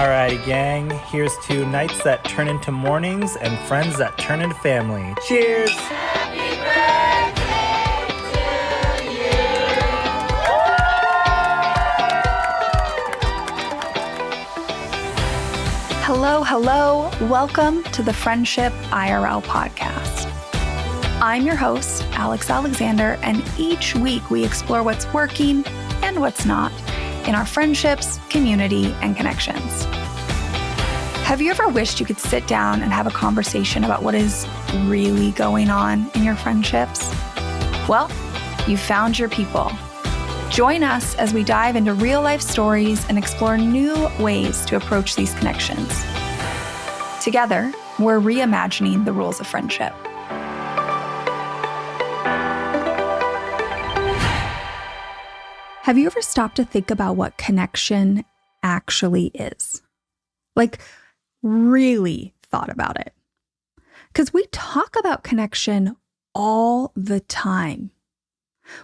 Alrighty, gang. Here's to nights that turn into mornings and friends that turn into family. Cheers! Happy birthday to you! Hello. Welcome to the Friendship IRL podcast. I'm your host, Alex Alexander, and each week we explore what's working and what's not in our friendships, community, and connections. Have you ever wished you could sit down and have a conversation about what is really going on in your friendships? Well, you found your people. Join us as we dive into real-life stories and explore new ways to approach these connections. Together, we're reimagining the rules of friendship. Have you ever stopped to think about what connection actually is? Like, really thought about it? Because we talk about connection all the time.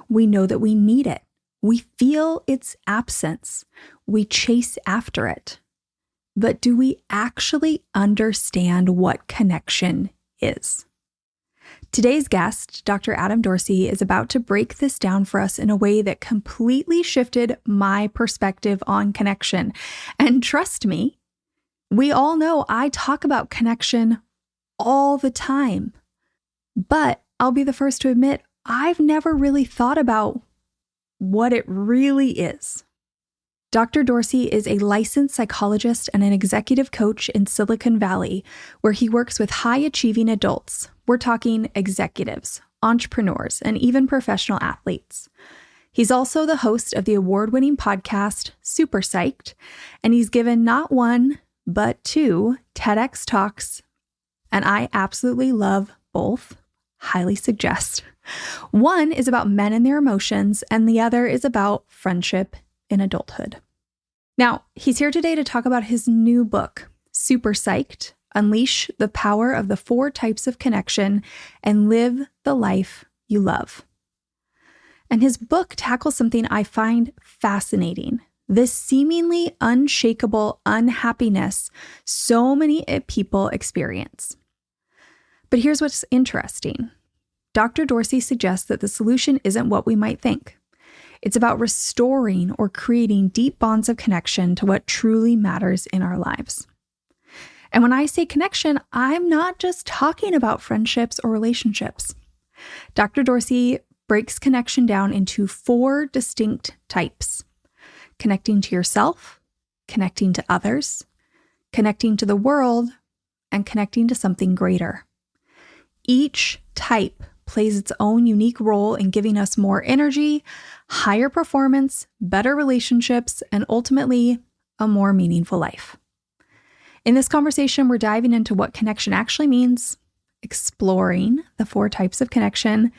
We know that we need it. We feel its absence. We chase after it. But do we actually understand what connection is? Today's guest, Dr. Adam Dorsay, is about to break this down for us in a way that completely shifted my perspective on connection. And trust me, we all know I talk about connection all the time. But I'll be the first to admit, I've never really thought about what it really is. Dr. Dorsay is a licensed psychologist and an executive coach in Silicon Valley, where he works with high-achieving adults. We're talking executives, entrepreneurs, and even professional athletes. He's also the host of the award-winning podcast, Super Psyched, and he's given not one, but 2 TEDx talks, and I absolutely love both. Highly suggest. One is about men and their emotions, and the other is about friendship in adulthood. Now, he's here today to talk about his new book, Super Psyched: Unleash the Power of the 4 Types of Connection and Live the Life You Love. And his book tackles something I find fascinating: this seemingly unshakable unhappiness so many people experience. But here's what's interesting. Dr. Dorsay suggests that the solution isn't what we might think. It's about restoring or creating deep bonds of connection to what truly matters in our lives. And when I say connection, I'm not just talking about friendships or relationships. Dr. Dorsay breaks connection down into 4 distinct types: connecting to yourself, connecting to others, connecting to the world, and connecting to something greater. Each type plays its own unique role in giving us more energy, higher performance, better relationships, and ultimately a more meaningful life. In this conversation, we're diving into what connection actually means, exploring the 4 types of connection,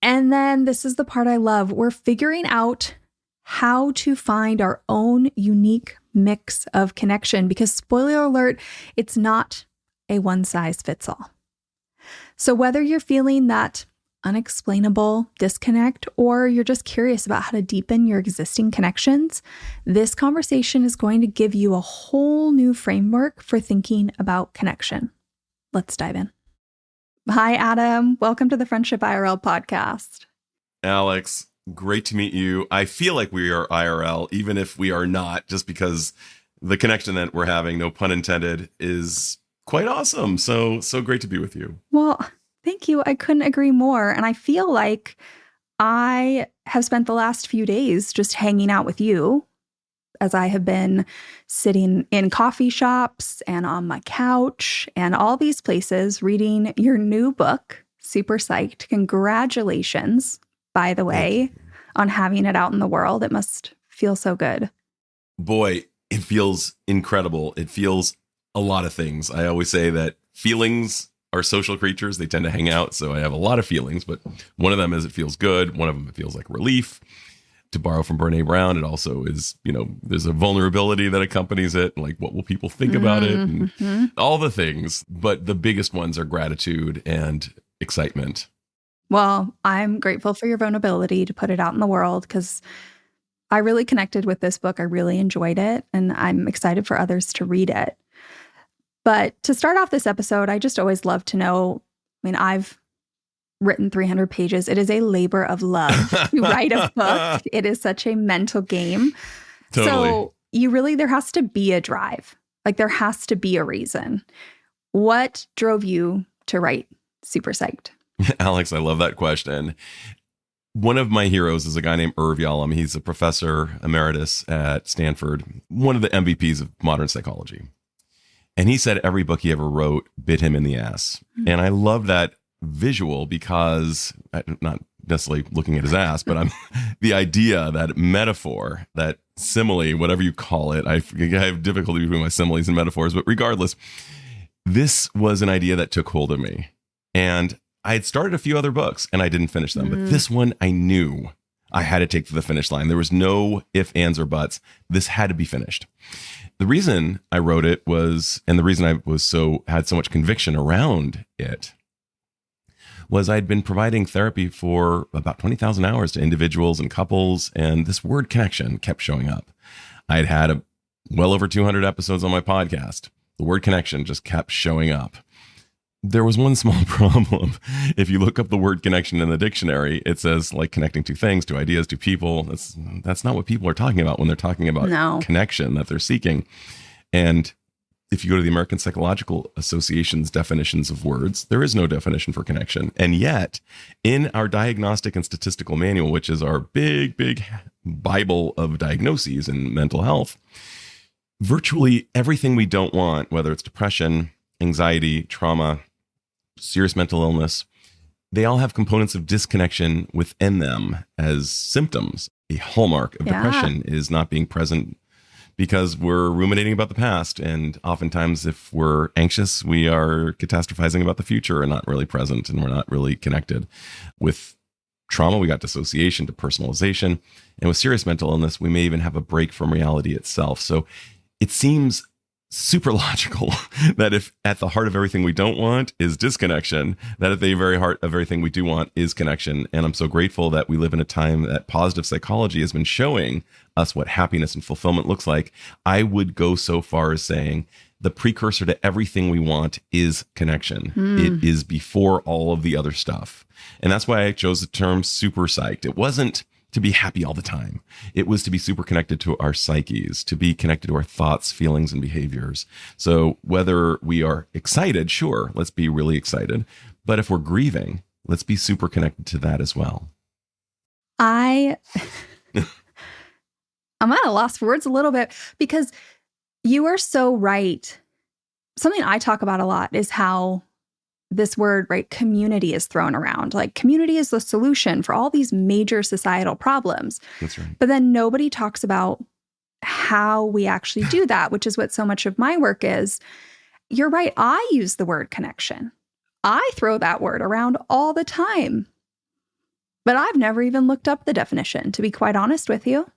and then this is the part I love. We're figuring out how to find our own unique mix of connection, because spoiler alert, it's not a one-size-fits-all. So whether you're feeling that unexplainable disconnect or you're just curious about how to deepen your existing connections, this conversation is going to give you a whole new framework for thinking about connection. Let's dive in. Hi, Adam. Welcome to the Friendship IRL podcast. Alex, great to meet you. I feel like we are IRL, even if we are not, just because the connection that we're having, no pun intended, is quite awesome. So great to be with you. Well, thank you. I couldn't agree more. And I feel like I have spent the last few days just hanging out with you, as I have been sitting in coffee shops and on my couch and all these places reading your new book, Super Psyched. Congratulations, by the way, on having it out in the world. It must feel so good. Boy, it feels incredible. It feels a lot of things. I always say that feelings are social creatures. They tend to hang out. So I have a lot of feelings, but one of them is it feels good. One of them, it feels like relief. To borrow from Brene Brown, it also is, there's a vulnerability that accompanies it. Like, what will people think about it? And all the things. But the biggest ones are gratitude and excitement. Well, I'm grateful for your vulnerability to put it out in the world, because I really connected with this book. I really enjoyed it, and I'm excited for others to read it. But to start off this episode, I just always love to know, I mean, I've written 300 pages. It is a labor of love to write a book. It is such a mental game. Totally. So there has to be a drive. Like there has to be a reason. What drove you to write Super Psyched? Alex, I love that question. One of my heroes is a guy named Irv Yalom. He's a professor emeritus at Stanford, one of the MVPs of modern psychology. And he said every book he ever wrote bit him in the ass. Mm-hmm. And I love that visual because, not necessarily looking at his ass, but the idea, that metaphor, that simile, whatever you call it. I have difficulty between my similes and metaphors, but regardless, this was an idea that took hold of me. And I had started a few other books and I didn't finish them, but this one I knew I had to take to the finish line. There was no ifs, ands, or buts. This had to be finished. The reason I wrote it was, and the reason I had so much conviction around it, was I'd been providing therapy for about 20,000 hours to individuals and couples, and this word connection kept showing up. I'd had well over 200 episodes on my podcast. The word connection just kept showing up. There was one small problem. If you look up the word connection in the dictionary, it says like connecting to things, to ideas, to people. That's not what people are talking about when they're talking about connection that they're seeking. And if you go to the American Psychological Association's definitions of words, there is no definition for connection. And yet, in our diagnostic and statistical manual, which is our big, big Bible of diagnoses in mental health, virtually everything we don't want, whether it's depression, anxiety, trauma, serious mental illness, they all have components of disconnection within them as symptoms. A hallmark of depression is not being present because we're ruminating about the past. And oftentimes if we're anxious, we are catastrophizing about the future and not really present, and we're not really connected. With trauma, we got dissociation, depersonalization. And with serious mental illness, we may even have a break from reality itself. So it seems super logical that if at the heart of everything we don't want is disconnection, that at the very heart of everything we do want is connection. And I'm so grateful that we live in a time that positive psychology has been showing us what happiness and fulfillment looks like. I would go so far as saying the precursor to everything we want is connection. It is before all of the other stuff. And that's why I chose the term super psyched. It wasn't to be happy all the time. It was to be super connected to our psyches, to be connected to our thoughts, feelings, and behaviors. So whether we are excited, sure, let's be really excited. But if we're grieving, let's be super connected to that as well. I'm at a loss for words a little bit because you are so right. Something I talk about a lot is how this word, right, community is thrown around. Like community is the solution for all these major societal problems. That's right. But then nobody talks about how we actually do that, which is what so much of my work is. You're right. I use the word connection. I throw that word around all the time. But I've never even looked up the definition, to be quite honest with you.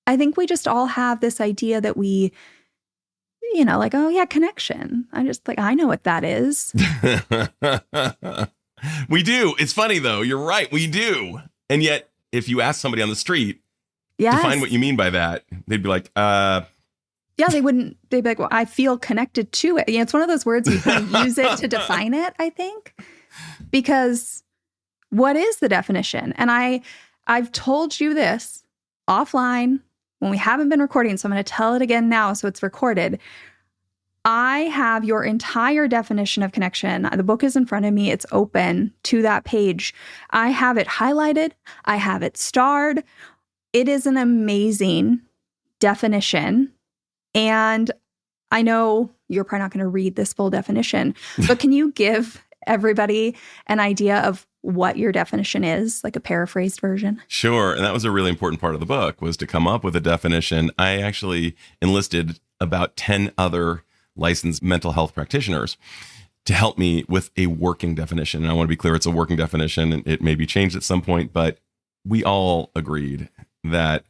I think we just all have this idea that we, like, oh yeah, connection. I know what that is. We do. It's funny though. You're right. We do. And yet, if you ask somebody on the street, define what you mean by that, they'd be like, yeah, they'd be like, well, I feel connected to it. It's one of those words you kind of use it to define it, I think, because what is the definition? And I've told you this offline when we haven't been recording, so I'm going to tell it again now so it's recorded. I have your entire definition of connection. The book is in front of me. It's open to that page. I have it highlighted. I have it starred. It is an amazing definition. And I know you're probably not going to read this full definition, but can you give everybody an idea of what your definition is, like a paraphrased version? Sure. And that was a really important part of the book, was to come up with a definition. I actually enlisted about 10 other licensed mental health practitioners to help me with a working definition. And I want to be clear, it's a working definition, and it may be changed at some point, but we all agreed that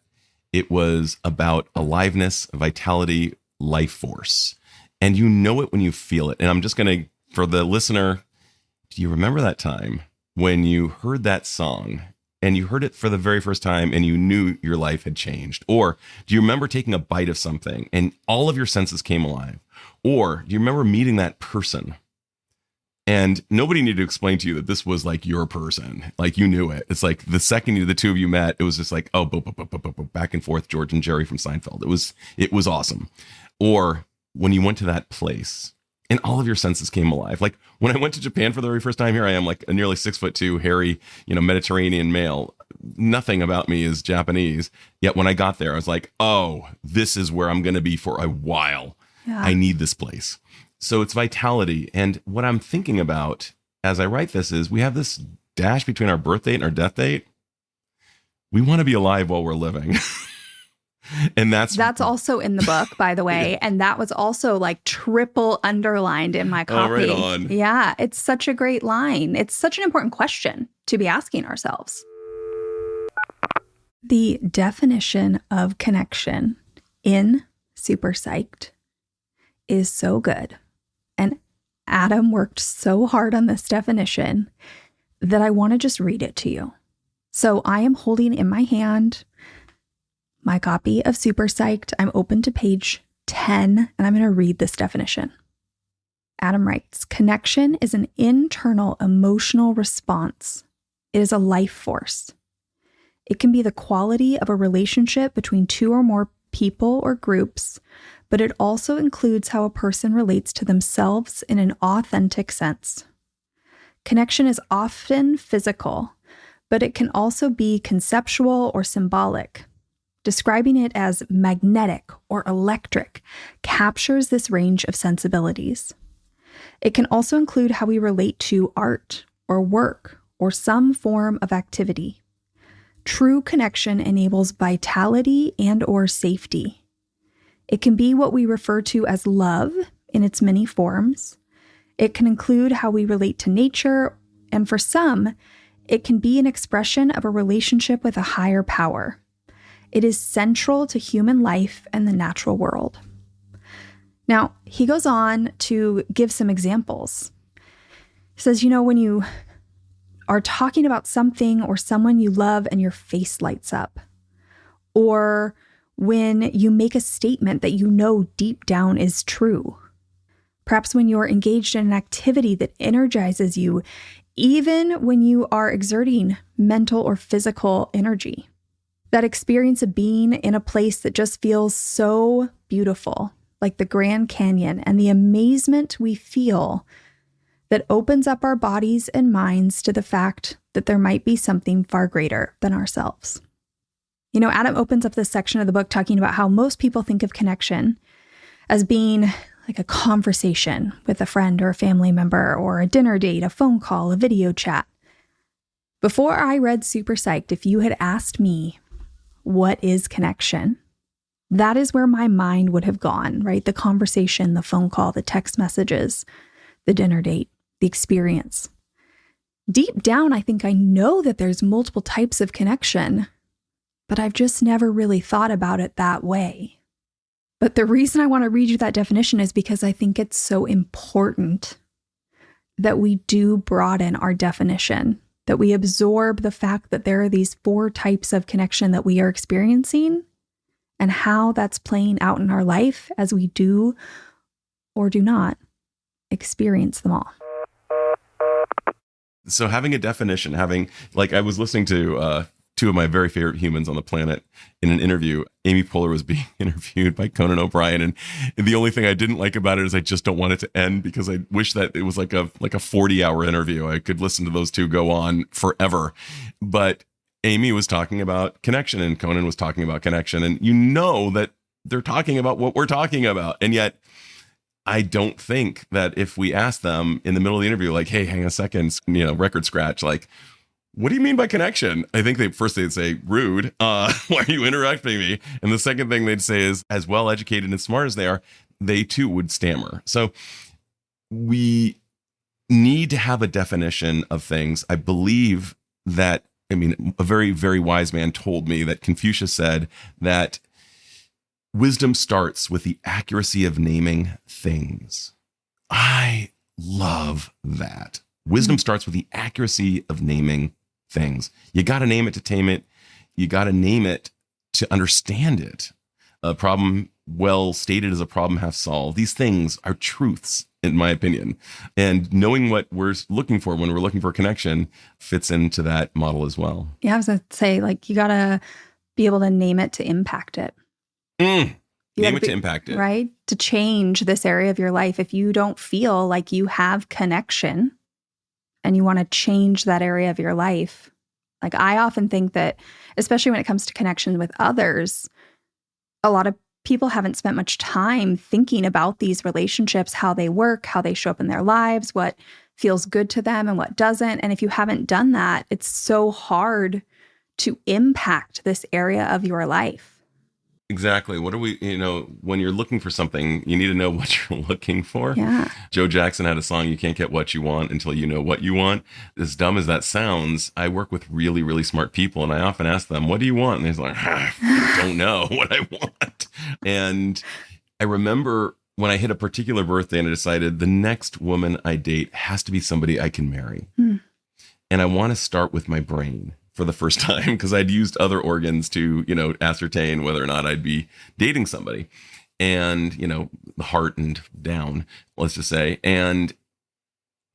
it was about aliveness, vitality, life force. And you know it when you feel it. And I'm just going to, for the listener, do you remember that time when you heard that song and you heard it for the very first time and you knew your life had changed? Or do you remember taking a bite of something and all of your senses came alive? Or do you remember meeting that person and nobody needed to explain to you that this was like your person? Like you knew it. It's like the second the two of you met, it was just like, oh, back and forth, George and Jerry from Seinfeld. It was awesome. Or when you went to that place and all of your senses came alive. Like when I went to Japan for the very first time, here I am, like a nearly 6'2", hairy, Mediterranean male. Nothing about me is Japanese. Yet when I got there, I was like, oh, this is where I'm going to be for a while. Yeah. I need this place. So it's vitality. And what I'm thinking about as I write this is we have this dash between our birth date and our death date. We want to be alive while we're living. And that's also in the book, by the way. Yeah. And that was also like triple underlined in my copy. Oh, right on. Yeah, it's such a great line. It's such an important question to be asking ourselves. The definition of connection in Super Psyched is so good. And Adam worked so hard on this definition that I want to just read it to you. So I am holding in my hand my copy of Super Psyched. I'm open to page 10, and I'm going to read this definition. Adam writes, connection is an internal emotional response. It is a life force. It can be the quality of a relationship between two or more people or groups, but it also includes how a person relates to themselves in an authentic sense. Connection is often physical, but it can also be conceptual or symbolic. Describing it as magnetic or electric captures this range of sensibilities. It can also include how we relate to art or work or some form of activity. True connection enables vitality and/or safety. It can be what we refer to as love in its many forms. It can include how we relate to nature, and for some, it can be an expression of a relationship with a higher power. It is central to human life and the natural world. Now, he goes on to give some examples. He says, when you are talking about something or someone you love and your face lights up, or when you make a statement that you know deep down is true, perhaps when you're engaged in an activity that energizes you, even when you are exerting mental or physical energy. That experience of being in a place that just feels so beautiful, like the Grand Canyon, and the amazement we feel that opens up our bodies and minds to the fact that there might be something far greater than ourselves. Adam opens up this section of the book talking about how most people think of connection as being like a conversation with a friend or a family member, or a dinner date, a phone call, a video chat. Before I read Super Psyched, if you had asked me, what is connection? That is where my mind would have gone, right? The conversation, the phone call, the text messages, the dinner date, the experience. Deep down, I think I know that there's multiple types of connection, but I've just never really thought about it that way. But the reason I want to read you that definition is because I think it's so important that we do broaden our definition, that we absorb the fact that there are these 4 types of connection that we are experiencing and how that's playing out in our life as we do or do not experience them all. So having a definition, I was listening to 2 of my very favorite humans on the planet in an interview. Amy Poehler was being interviewed by Conan O'Brien, and the only thing I didn't like about it is I just don't want it to end, because I wish that it was like a 40-hour interview. I could listen to those 2 go on forever. But Amy was talking about connection and Conan was talking about connection, and that they're talking about what we're talking about. And yet I don't think that if we ask them in the middle of the interview, like, hey, hang on a second, record scratch, like, what do you mean by connection? I think they'd say, rude. Why are you interrupting me? And the second thing they'd say is, as well educated and smart as they are, they too would stammer. So we need to have a definition of things. I believe that, a very, very wise man told me that Confucius said that wisdom starts with the accuracy of naming things. I love that. Wisdom starts with the accuracy of naming things. You got to name it to tame it. You got to name it to understand it. A problem well stated is a problem half solved. These things are truths, in my opinion. And knowing what we're looking for when we're looking for a connection fits into that model as well. Yeah, I was going to say, like, you got to be able to name it to impact it. Name it to impact it. Right? To change this area of your life. If you don't feel like you have connection and you want to change that area of your life, like, I often think that, especially when it comes to connection with others, a lot of people haven't spent much time thinking about these relationships, how they work, how they show up in their lives, what feels good to them and what doesn't. And if you haven't done that, it's so hard to impact this area of your life. Exactly. What are we, when you're looking for something, you need to know what you're looking for. Yeah. Joe Jackson had a song, "You can't get what you want until you know what you want." As dumb as that sounds, I work with really, really smart people, and I often ask them, "What do you want?" And they're like, "I don't know what I want." And I remember when I hit a particular birthday and I decided the next woman I date has to be somebody I can marry. And I want to start with my brain for the first time, because I'd used other organs to, ascertain whether or not I'd be dating somebody. And, the heart and down, let's just say. And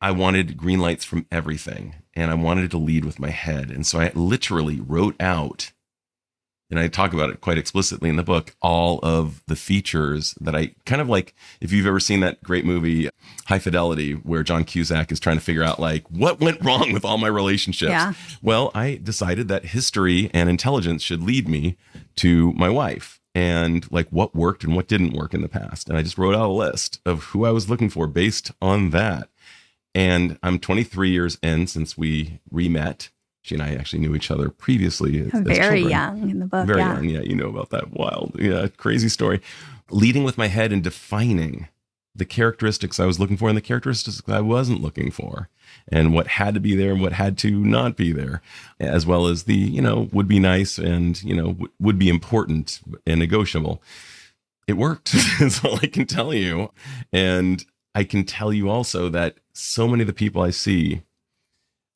I wanted green lights from everything. And I wanted to lead with my head. And so I literally wrote out, and I talk about it quite explicitly in the book, all of the features that I kind of like. If you've ever seen that great movie, High Fidelity, where John Cusack is trying to figure out, like, what went wrong with all my relationships? Yeah. Well, I decided that history and intelligence should lead me to my wife, and like what worked and what didn't work in the past. And I just wrote out a list of who I was looking for based on that. And I'm 23 years in since we re-met. She and I actually knew each other previously as Very children. young in the book. Very young. Yeah, you know about that wild, crazy story. Leading with my head and defining the characteristics I was looking for and the characteristics I wasn't looking for, and what had to be there and what had to not be there, as well as the, would be nice and, would be important and negotiable. It worked. That's all I can tell you. And I can tell you also that so many of the people I see,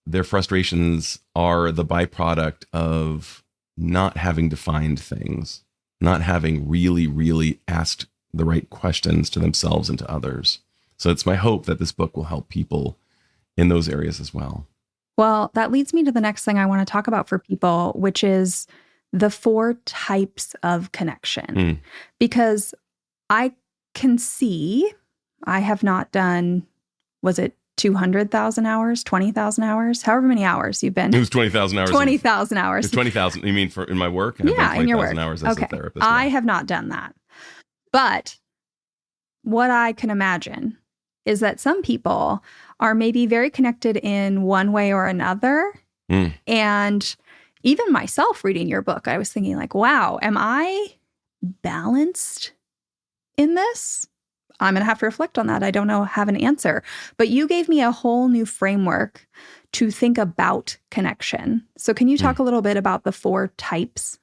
their frustrations are the byproduct of not having defined things, not having really, really asked the right questions to themselves and to others. So it's my hope that this book will help people in those areas as well. Well, that leads me to the next thing I want to talk about for people, which is the 4 types of connection. Because I can see, I have not done, was it 200,000 hours, 20,000 hours, however many hours you've been. It was 20,000 hours. 20,000 hours. 20,000. You mean in my work? Yeah, in your work. 20,000 hours as a therapist. I have not done that. But what I can imagine is that some people are maybe very connected in one way or another. And even myself reading your book, I was thinking, like, wow, am I balanced in this? I'm going to have to reflect on that. I don't have an answer. But you gave me a whole new framework to think about connection. So can you talk a little bit about the 4 types?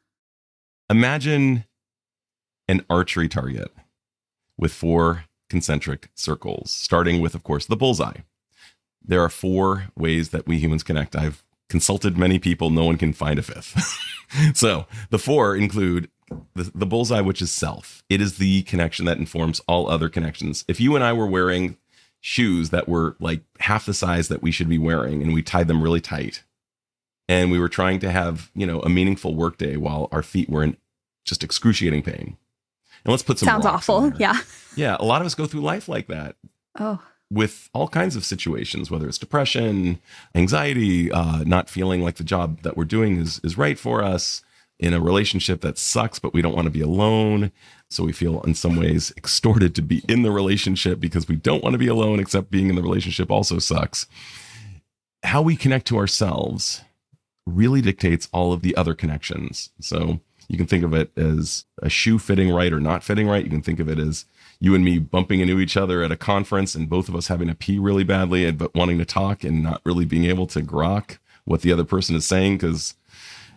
Imagine an archery target with 4 concentric circles, starting with, of course, the bullseye. There are 4 ways that we humans connect. I've consulted many people. No one can find a 5th. So the 4 include the bullseye, which is self. It is the connection that informs all other connections. If you and I were wearing shoes that were like half the size that we should be wearing, and we tied them really tight, and we were trying to have, a meaningful work day while our feet were in just excruciating pain. And let's put some Sounds rocks awful. in there. Yeah. Yeah. A lot of us go through life like that. Oh. With all kinds of situations, whether it's depression, anxiety, not feeling like the job that we're doing is right for us, in a relationship that sucks, but we don't want to be alone. So we feel in some ways extorted to be in the relationship because we don't want to be alone, except being in the relationship also sucks. How we connect to ourselves really dictates all of the other connections. So you can think of it as a shoe fitting right or not fitting right. You can think of it as you and me bumping into each other at a conference and both of us having to pee really badly, but wanting to talk and not really being able to grok what the other person is saying because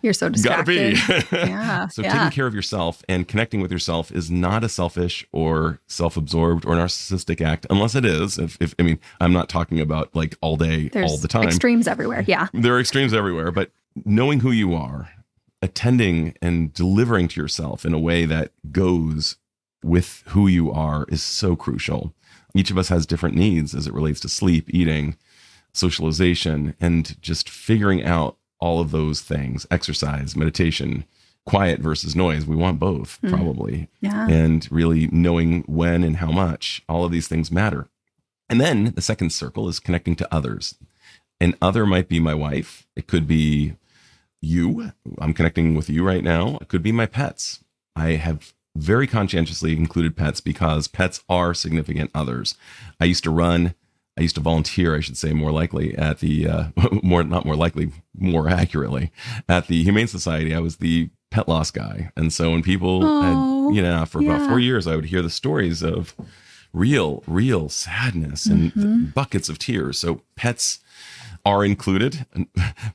You're so Gotta be. distracted. Yeah. So yeah. taking care of yourself and connecting with yourself is not a selfish or self-absorbed or narcissistic act, unless it is. I mean, I'm not talking about like all day, There's all the time. extremes everywhere. Yeah. There are extremes everywhere, but knowing who you are, attending and delivering to yourself in a way that goes with who you are is so crucial. Each of us has different needs as it relates to sleep, eating, socialization, and just figuring out all of those things, exercise, meditation, quiet versus noise. We want both, probably. Yeah. And really knowing when and how much all of these things matter. And then the second circle is connecting to others. An other might be my wife. It could be you. I'm connecting with you right now. It could be my pets. I have very conscientiously included pets because pets are significant others. I used to volunteer, I should say, more likely at the, more accurately, at the Humane Society. I was the pet loss guy. And so when people for about 4 years, I would hear the stories of real sadness and buckets of tears. So pets are included. And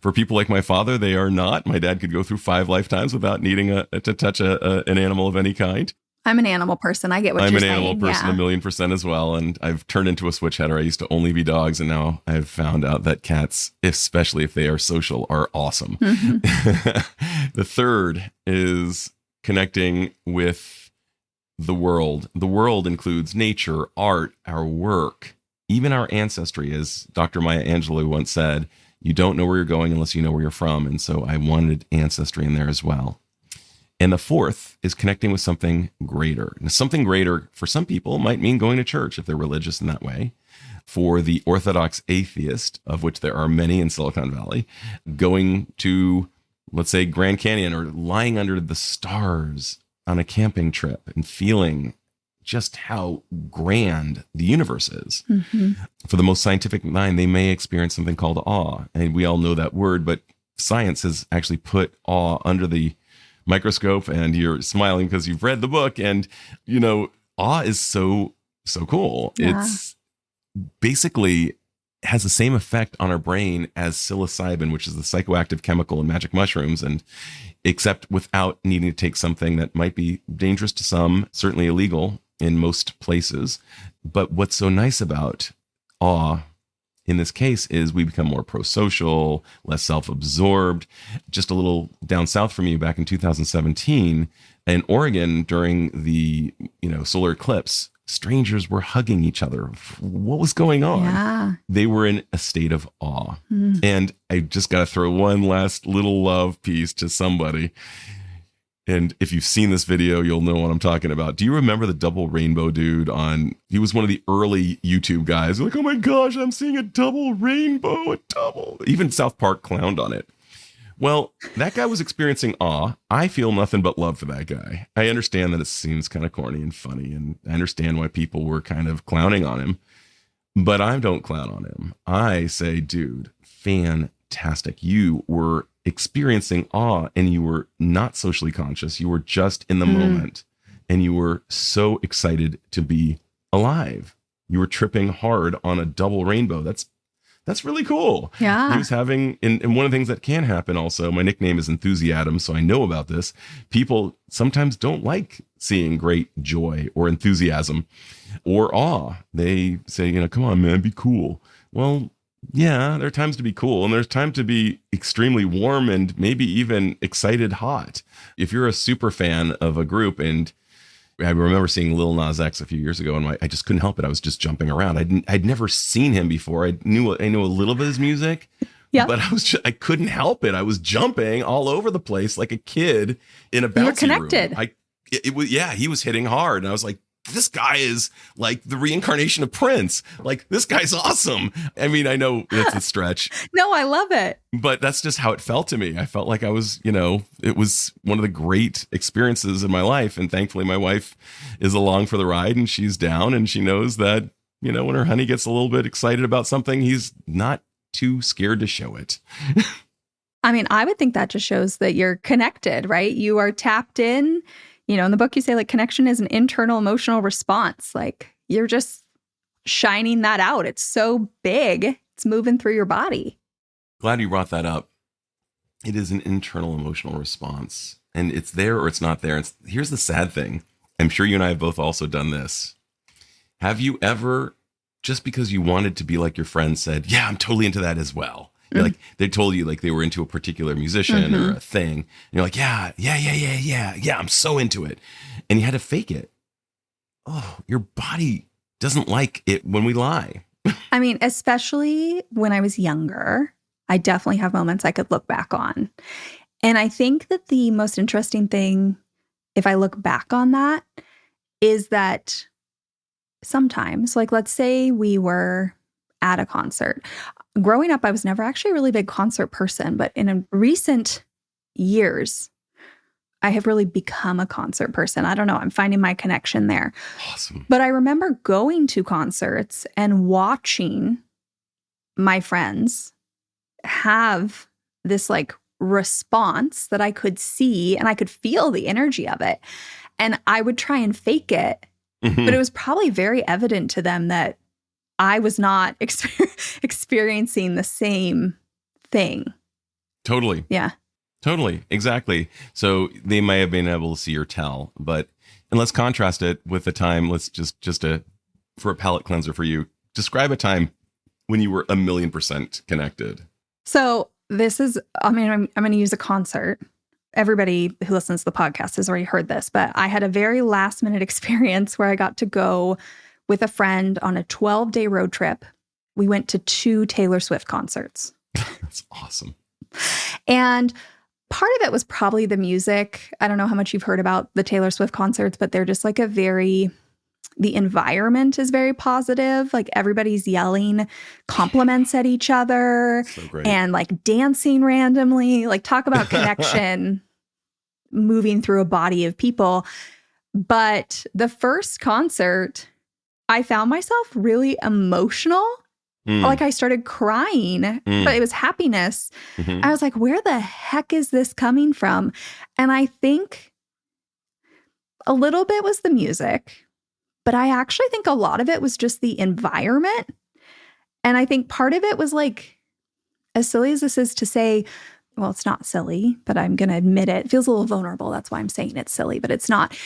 for people like my father, they are not. My dad could go through 5 lifetimes without needing to touch an animal of any kind. I'm an animal person. I get what you're saying. I'm an animal person, 1,000,000% as well. And I've turned into a switch header. I used to only be dogs. And now I've found out that cats, especially if they are social, are awesome. The third is connecting with the world. The world includes nature, art, our work, even our ancestry. As Dr. Maya Angelou once said, you don't know where you're going unless you know where you're from. And so I wanted ancestry in there as well. And the fourth is connecting with something greater. Now, something greater for some people might mean going to church if they're religious in that way. For the Orthodox atheist, of which there are many in Silicon Valley, going to, let's say, Grand Canyon or lying under the stars on a camping trip and feeling just how grand the universe is. For the most scientific mind, they may experience something called awe. And we all know that word, but science has actually put awe under the microscope, and you're smiling because you've read the book. And, awe is so cool. Yeah. It's basically has the same effect on our brain as psilocybin, which is the psychoactive chemical in magic mushrooms, and except without needing to take something that might be dangerous to some, certainly illegal in most places. But what's so nice about awe in this case is we become more pro-social, less self-absorbed. Just a little down south from you, back in 2017 in Oregon during the solar eclipse, strangers were hugging each other. What was going on? Yeah. They were in a state of awe. And I just got to throw one last little love piece to somebody. And if you've seen this video, you'll know what I'm talking about. Do you remember the double rainbow dude he was one of the early YouTube guys. Like, oh my gosh, I'm seeing a double rainbow, Even South Park clowned on it. Well, that guy was experiencing awe. I feel nothing but love for that guy. I understand that it seems kind of corny and funny, and I understand why people were kind of clowning on him, but I don't clown on him. I say, dude, fantastic. You were experiencing awe and you were not socially conscious. You were just in the moment and you were so excited to be alive. You were tripping hard on a double rainbow. That's really cool. Yeah. He was having, and one of the things that can happen also, my nickname is Enthusiasm, so I know about this. People sometimes don't like seeing great joy or enthusiasm or awe. They say, come on, man, be cool. Well, yeah, there are times to be cool, and there's time to be extremely warm and maybe even excited hot. If you're a super fan of a group, and I remember seeing Lil Nas X a few years ago, and I just couldn't help it. I was just jumping around. I'd never seen him before. I knew a little bit of his music, but I couldn't help it. I was jumping all over the place like a kid in a bouncy You're connected. room. He was hitting hard, and I was like, this guy is like the reincarnation of Prince. Like, this guy's awesome. I mean, I know it's a stretch. No, I love it. But that's just how it felt to me. I felt like I was, it was one of the great experiences in my life. And thankfully, my wife is along for the ride, and she's down, and she knows that, when her honey gets a little bit excited about something, he's not too scared to show it. I mean, I would think that just shows that you're connected, right? You are tapped in. In the book, you say like connection is an internal emotional response. Like, you're just shining that out. It's so big. It's moving through your body. Glad you brought that up. It is an internal emotional response, and it's there or it's not there. Here's the sad thing. I'm sure you and I have both also done this. Have you ever, just because you wanted to be like your friend, said, yeah, I'm totally into that as well? You're like, they told you like they were into a particular musician or a thing. And you're like, yeah, I'm so into it. And you had to fake it. Oh, your body doesn't like it when we lie. I mean, especially when I was younger, I definitely have moments I could look back on. And I think that the most interesting thing, if I look back on that, is that sometimes, like let's say we were at a concert. Growing up, I was never actually a really big concert person, but in recent years, I have really become a concert person. I don't know. I'm finding my connection there. Awesome. But I remember going to concerts and watching my friends have this like response that I could see and I could feel the energy of it. And I would try and fake it. But it was probably very evident to them that I was not experiencing the same thing. Totally. Yeah. Totally. Exactly. So they may have been able to see or tell, and let's contrast it with the time. Let's for a palate cleanser for you, describe a time when you were 1,000,000% connected. So this is, I'm going to use a concert. Everybody who listens to the podcast has already heard this, but I had a very last minute experience where I got to go with a friend on a 12-day road trip. We went to 2 Taylor Swift concerts. That's awesome. And part of it was probably the music. I don't know how much you've heard about the Taylor Swift concerts, but they're just like the environment is very positive. Like everybody's yelling compliments at each other and like dancing randomly. Like talk about connection moving through a body of people. But the first concert, I found myself really emotional. Like I started crying, but it was happiness. I was like, where the heck is this coming from? And I think a little bit was the music, but I actually think a lot of it was just the environment. And I think part of it was like, as silly as this is to say, well, it's not silly, but I'm going to admit it. It feels a little vulnerable. That's why I'm saying it's silly, but it's not.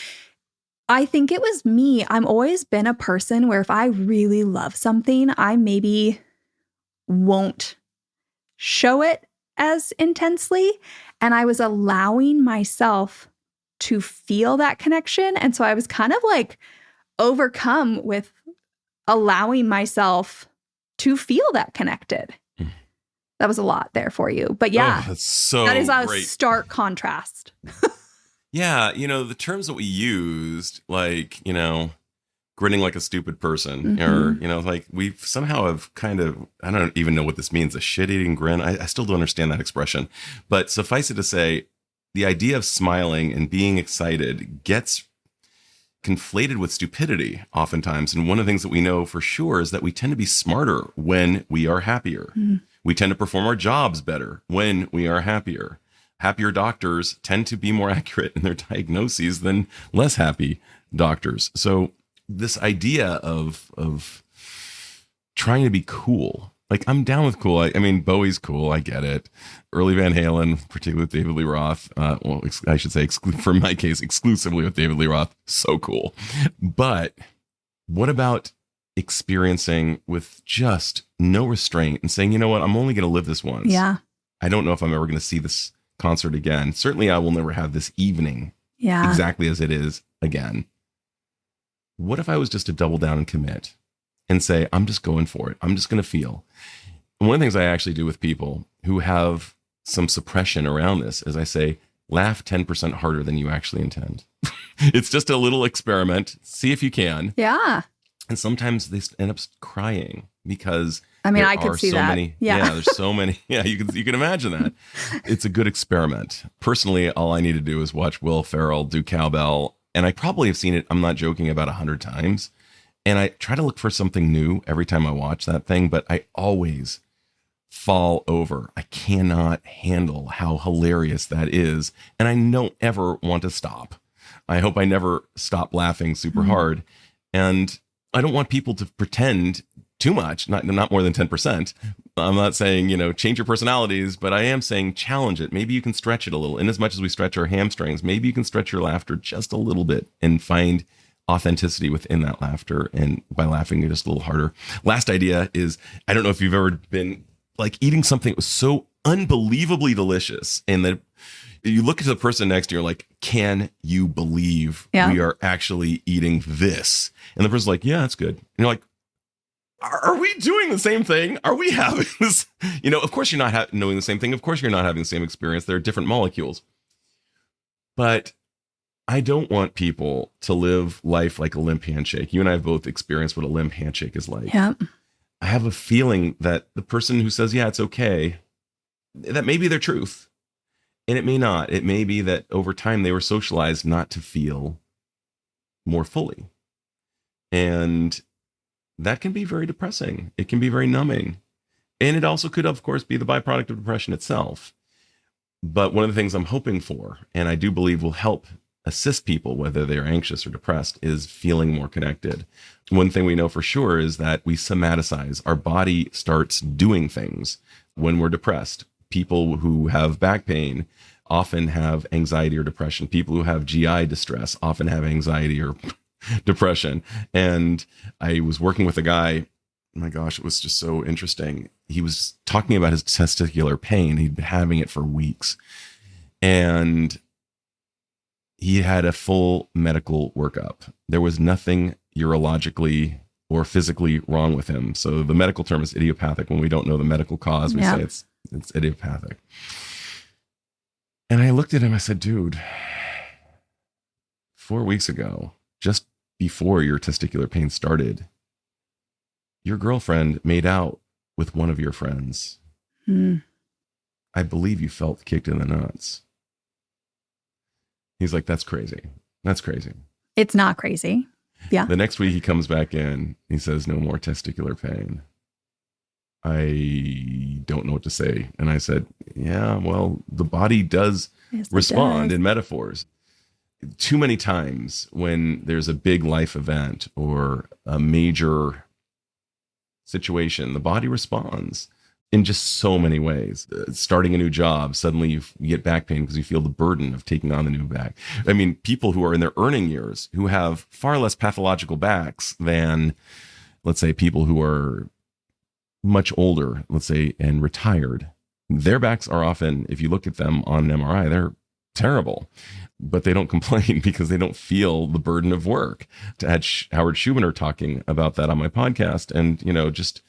I think it was me. I've always been a person where if I really love something, I maybe won't show it as intensely. And I was allowing myself to feel that connection. And so I was kind of like overcome with allowing myself to feel that connected. That was a lot there for you. But yeah, that is a stark contrast. Yeah, the terms that we used, like, grinning like a stupid person, or, like we somehow have kind of, I don't even know what this means, a shit-eating grin. I still don't understand that expression. But suffice it to say, the idea of smiling and being excited gets conflated with stupidity oftentimes. And one of the things that we know for sure is that we tend to be smarter when we are happier. We tend to perform our jobs better when we are happier. Happier doctors tend to be more accurate in their diagnoses than less happy doctors. So this idea of trying to be cool, like I'm down with cool. I mean, Bowie's cool. I get it. Early Van Halen, particularly with David Lee Roth. I should say, for my case, exclusively with David Lee Roth. So cool. But what about experiencing with just no restraint and saying, you know what, I'm only going to live this once. Yeah. I don't know if I'm ever going to see this concert again. Certainly I will never have this evening exactly as it is again. What if I was just to double down and commit and say, I'm just going for it. I'm just going to feel. And one of the things I actually do with people who have some suppression around this is I say, laugh 10% harder than you actually intend. It's just a little experiment. See if you can. Yeah. And sometimes they end up crying because I could see that. There's so many. Yeah, you can imagine that. It's a good experiment. Personally, all I need to do is watch Will Ferrell do cowbell, and I probably have seen it, I'm not joking, about 100 times. And I try to look for something new every time I watch that thing, but I always fall over. I cannot handle how hilarious that is, and I don't ever want to stop. I hope I never stop laughing super hard, and I don't want people to pretend too much, not more than 10%. I'm not saying, change your personalities, but I am saying challenge it. Maybe you can stretch it a little. In as much as we stretch our hamstrings, maybe you can stretch your laughter just a little bit and find authenticity within that laughter. And by laughing just a little harder. Last idea is, I don't know if you've ever been like eating something that was so unbelievably delicious and that you look at the person next to you, like, can you believe we are actually eating this? And the person's like, yeah, it's good. And you're like, are we doing the same thing? Are we having this? Of course you're not knowing the same thing. Of course you're not having the same experience. There are different molecules. But I don't want people to live life like a limp handshake. You and I have both experienced what a limp handshake is like. Yeah. I have a feeling that the person who says, yeah, it's okay, that may be their truth. And it may not. It may be that over time they were socialized not to feel more fully. And that can be very depressing. It can be very numbing. And it also could, of course, be the byproduct of depression itself. But one of the things I'm hoping for, and I do believe will help assist people, whether they're anxious or depressed, is feeling more connected. One thing we know for sure is that we somaticize. Our body starts doing things when we're depressed. People who have back pain often have anxiety or depression. People who have GI distress often have anxiety or depression. And I was working with a guy, oh my gosh, it was just so interesting. He was talking about his testicular pain. He'd been having it for weeks. And he had a full medical workup. There was nothing urologically or physically wrong with him. So the medical term is idiopathic. When we don't know the medical cause, we say it's idiopathic. And I looked at him, I said, dude, 4 weeks ago, just before your testicular pain started, your girlfriend made out with one of your friends. I believe you felt kicked in the nuts. He's like, that's crazy. That's crazy. It's not crazy. Yeah. The next week he comes back in. He says, no more testicular pain. I don't know what to say. And I said, yeah, well, the body does respond in metaphors. Too many times when there's a big life event or a major situation, the body responds in just so many ways. Starting a new job, suddenly you get back pain because you feel the burden of taking on the new back. I mean, people who are in their earning years who have far less pathological backs than, let's say, people who are much older, let's say, and retired. Their backs are often, if you look at them on an MRI, they're terrible, but they don't complain because they don't feel the burden of work. I had Howard Schubiner talking about that on my podcast. And, just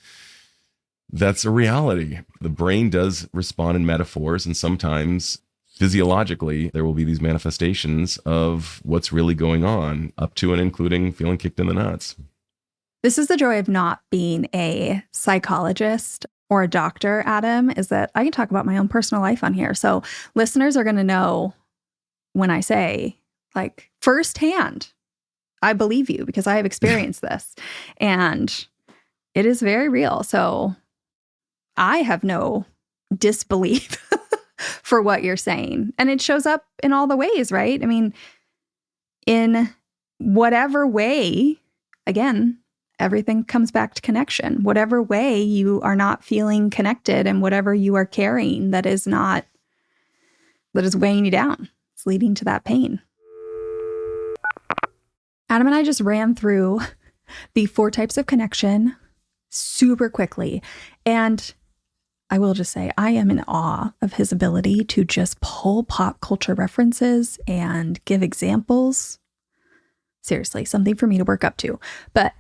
that's a reality. The brain does respond in metaphors, and sometimes physiologically, there will be these manifestations of what's really going on, up to and including feeling kicked in the nuts. This is the joy of not being a psychologist or a doctor, Adam, is that I can talk about my own personal life on here. So listeners are going to know when I say, like, firsthand, I believe you because I have experienced this. And it is very real. So I have no disbelief for what you're saying. And it shows up in all the ways, right? I mean, in whatever way, again, everything comes back to connection. Whatever way you are not feeling connected and whatever you are carrying that is weighing you down, it's leading to that pain. Adam and I just ran through the 4 types of connection super quickly. And I will just say, I am in awe of his ability to just pull pop culture references and give examples. Seriously, something for me to work up to. But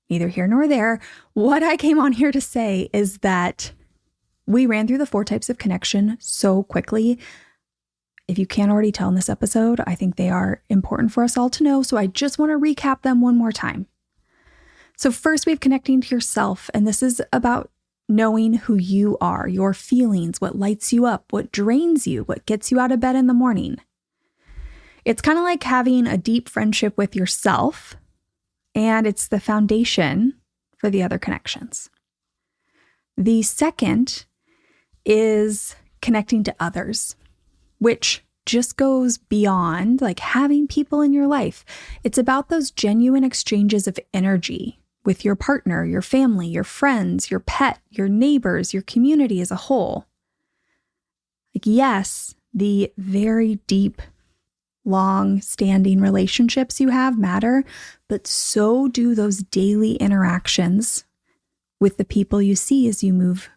neither here nor there. What I came on here to say is that we ran through the 4 types of connection so quickly. If you can't already tell in this episode, I think they are important for us all to know. So I just want to recap them one more time. So first, we have connecting to yourself. And this is about knowing who you are, your feelings, what lights you up, what drains you, what gets you out of bed in the morning. It's kind of like having a deep friendship with yourself. And it's the foundation for the other connections. The second is connecting to others, which just goes beyond like having people in your life. It's about those genuine exchanges of energy with your partner, your family, your friends, your pet, your neighbors, your community as a whole. Like, yes, the very deep, long-standing relationships you have matter, but so do those daily interactions with the people you see as you move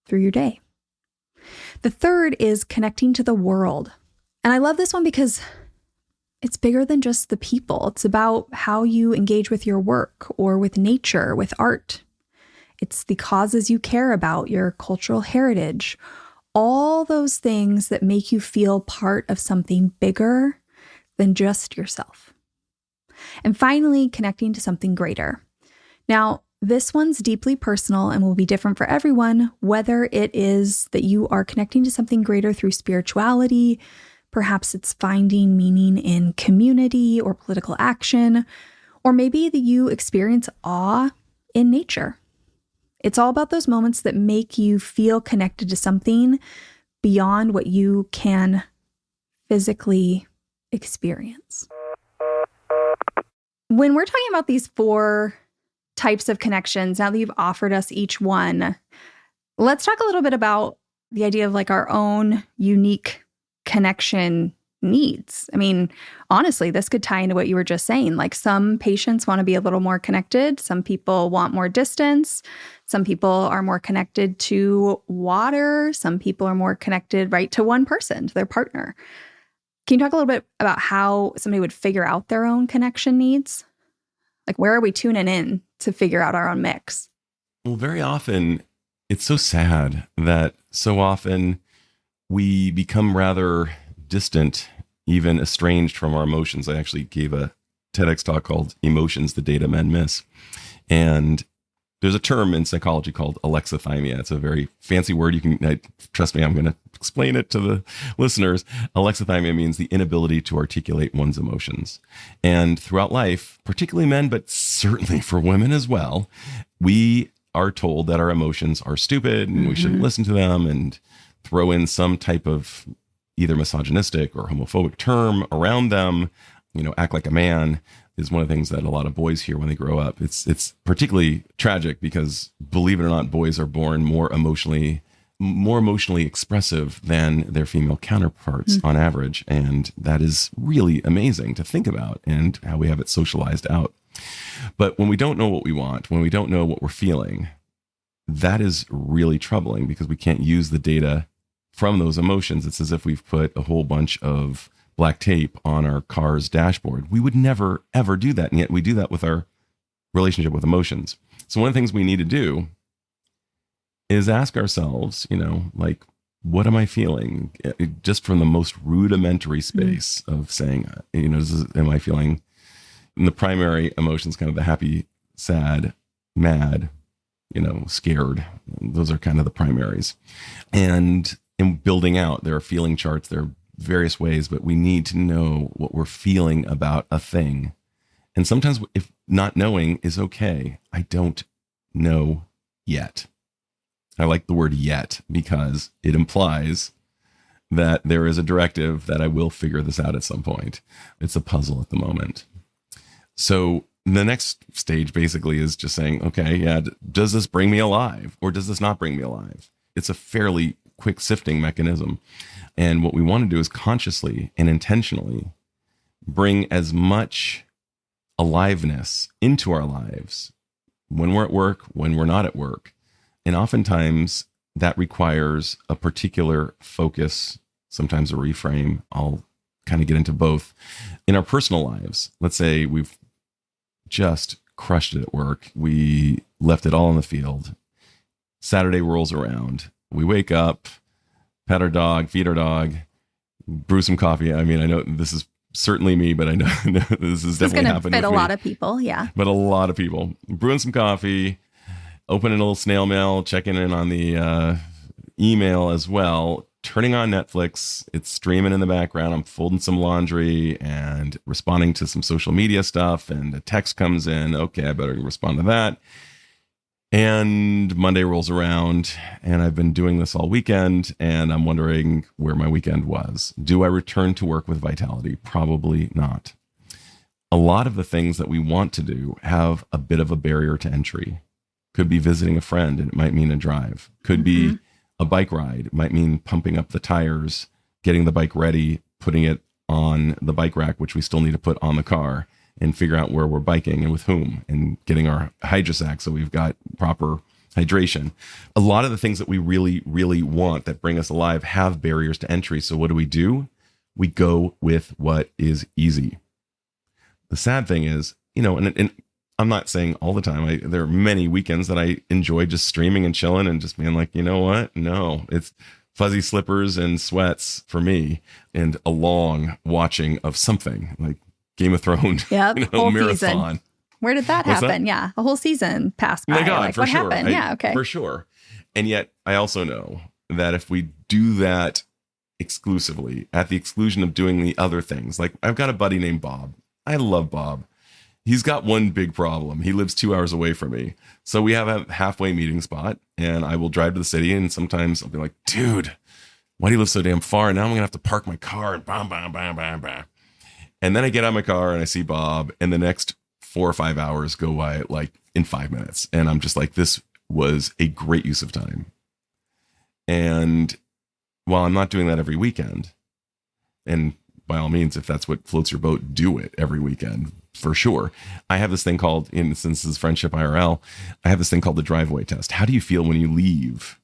through your day. The third is connecting to the world. And I love this one because it's bigger than just the people. It's about how you engage with your work or with nature, with art. It's the causes you care about, your cultural heritage, all those things that make you feel part of something bigger than just yourself. And finally, connecting to something greater. Now, this one's deeply personal and will be different for everyone, whether it is that you are connecting to something greater through spirituality. Perhaps it's finding meaning in community or political action, or maybe that you experience awe in nature. It's all about those moments that make you feel connected to something beyond what you can physically experience. When we're talking about these 4 types of connections, now that you've offered us each one, let's talk a little bit about the idea of like our own unique connection needs. I mean, honestly, this could tie into what you were just saying. Like, some patients want to be a little more connected. Some people want more distance. Some people are more connected to water. Some people are more connected, right, to one person, to their partner. Can you talk a little bit about how somebody would figure out their own connection needs? Like, where are we tuning in to figure out our own mix? Well, very often, it's so sad that so often we become rather distant, even estranged from our emotions. I actually gave a TEDx talk called Emotions, the Data Men Miss. And there's a term in psychology called alexithymia. It's a very fancy word. You can, trust me, I'm going to explain it to the listeners. Alexithymia means the inability to articulate one's emotions. And throughout life, particularly men, but certainly for women as well, we are told that our emotions are stupid and we shouldn't listen to them, and throw in some type of either misogynistic or homophobic term around them. You know, act like a man is one of the things that a lot of boys hear when they grow up. It's particularly tragic because, believe it or not, boys are born more emotionally expressive than their female counterparts on average. And that is really amazing to think about, and how we have it socialized out. But when we don't know what we want, when we don't know what we're feeling, that is really troubling because we can't use the data from those emotions. It's as if we've put a whole bunch of black tape on our car's dashboard. We would never, ever do that. And yet we do that with our relationship with emotions. So one of the things we need to do is ask ourselves, you know, like, what am I feeling? Just from the most rudimentary space of saying, you know, am I feeling, and the primary emotions, kind of the happy, sad, mad, you know, scared. Those are kind of the primaries. And in building out, there are feeling charts, there are various ways, but we need to know what we're feeling about a thing. And sometimes, if not knowing is okay, I don't know yet. I like the word yet because it implies that there is a directive that I will figure this out at some point. It's a puzzle at the moment. So the next stage basically is just saying, okay, yeah, does this bring me alive or does this not bring me alive? It's a fairly quick sifting mechanism. And what we want to do is consciously and intentionally bring as much aliveness into our lives when we're at work, when we're not at work. And oftentimes that requires a particular focus, sometimes a reframe. I'll kind of get into both. In our personal lives, let's say we've just crushed it at work. We left it all in the field. Saturday rolls around. We wake up, pet our dog, feed our dog, brew some coffee. I mean, I know this is certainly me, but I know this is definitely happened with me. Fit a lot of people, yeah. But a lot of people. Brewing some coffee, opening a little snail mail, checking in on the email as well, turning on Netflix. It's streaming in the background. I'm folding some laundry and responding to some social media stuff, and a text comes in. Okay, I better respond to that. And Monday rolls around, and I've been doing this all weekend, and I'm wondering where my weekend was. Do I return to work with vitality? Probably not. a lot of the things that we want to do have a bit of a barrier to entry. Could be visiting a friend, and it might mean a drive. Could be a bike ride. It might mean pumping up the tires, getting the bike ready, putting it on the bike rack, which we still need to put on the car, and figure out where we're biking and with whom, and getting our hydrosac so we've got proper hydration. A lot of the things that we really, really want that bring us alive have barriers to entry. So what do? We go with what is easy. The sad thing is, and I'm not saying all the time. There are many weekends that I enjoy just streaming and chilling and just being like, you know what? No, it's fuzzy slippers and sweats for me, and a long watching of something like Game of Thrones. Yeah, whole marathon. Season. Where did that What's happen? that? Yeah, a whole season passed by. Oh my God, like, for what sure. happened? Yeah, okay. For sure. And yet I also know that if we do that exclusively at the exclusion of doing the other things, like I've got a buddy named Bob. I love Bob. He's got one big problem. He lives 2 hours away from me. So we have a halfway meeting spot, and I will drive to the city, and sometimes I'll be like, dude, why do you live so damn far? And now I'm going to have to park my car and bam, bam, bam, bam, bam. And then I get out of my car and I see Bob, and the next 4 or 5 hours go by like in 5 minutes. And I'm just like, this was a great use of time. And while I'm not doing that every weekend, and by all means, if that's what floats your boat, do it every weekend for sure. I have this thing called, since this is Friendship IRL, I have this thing called the driveway test. How do you feel when you leave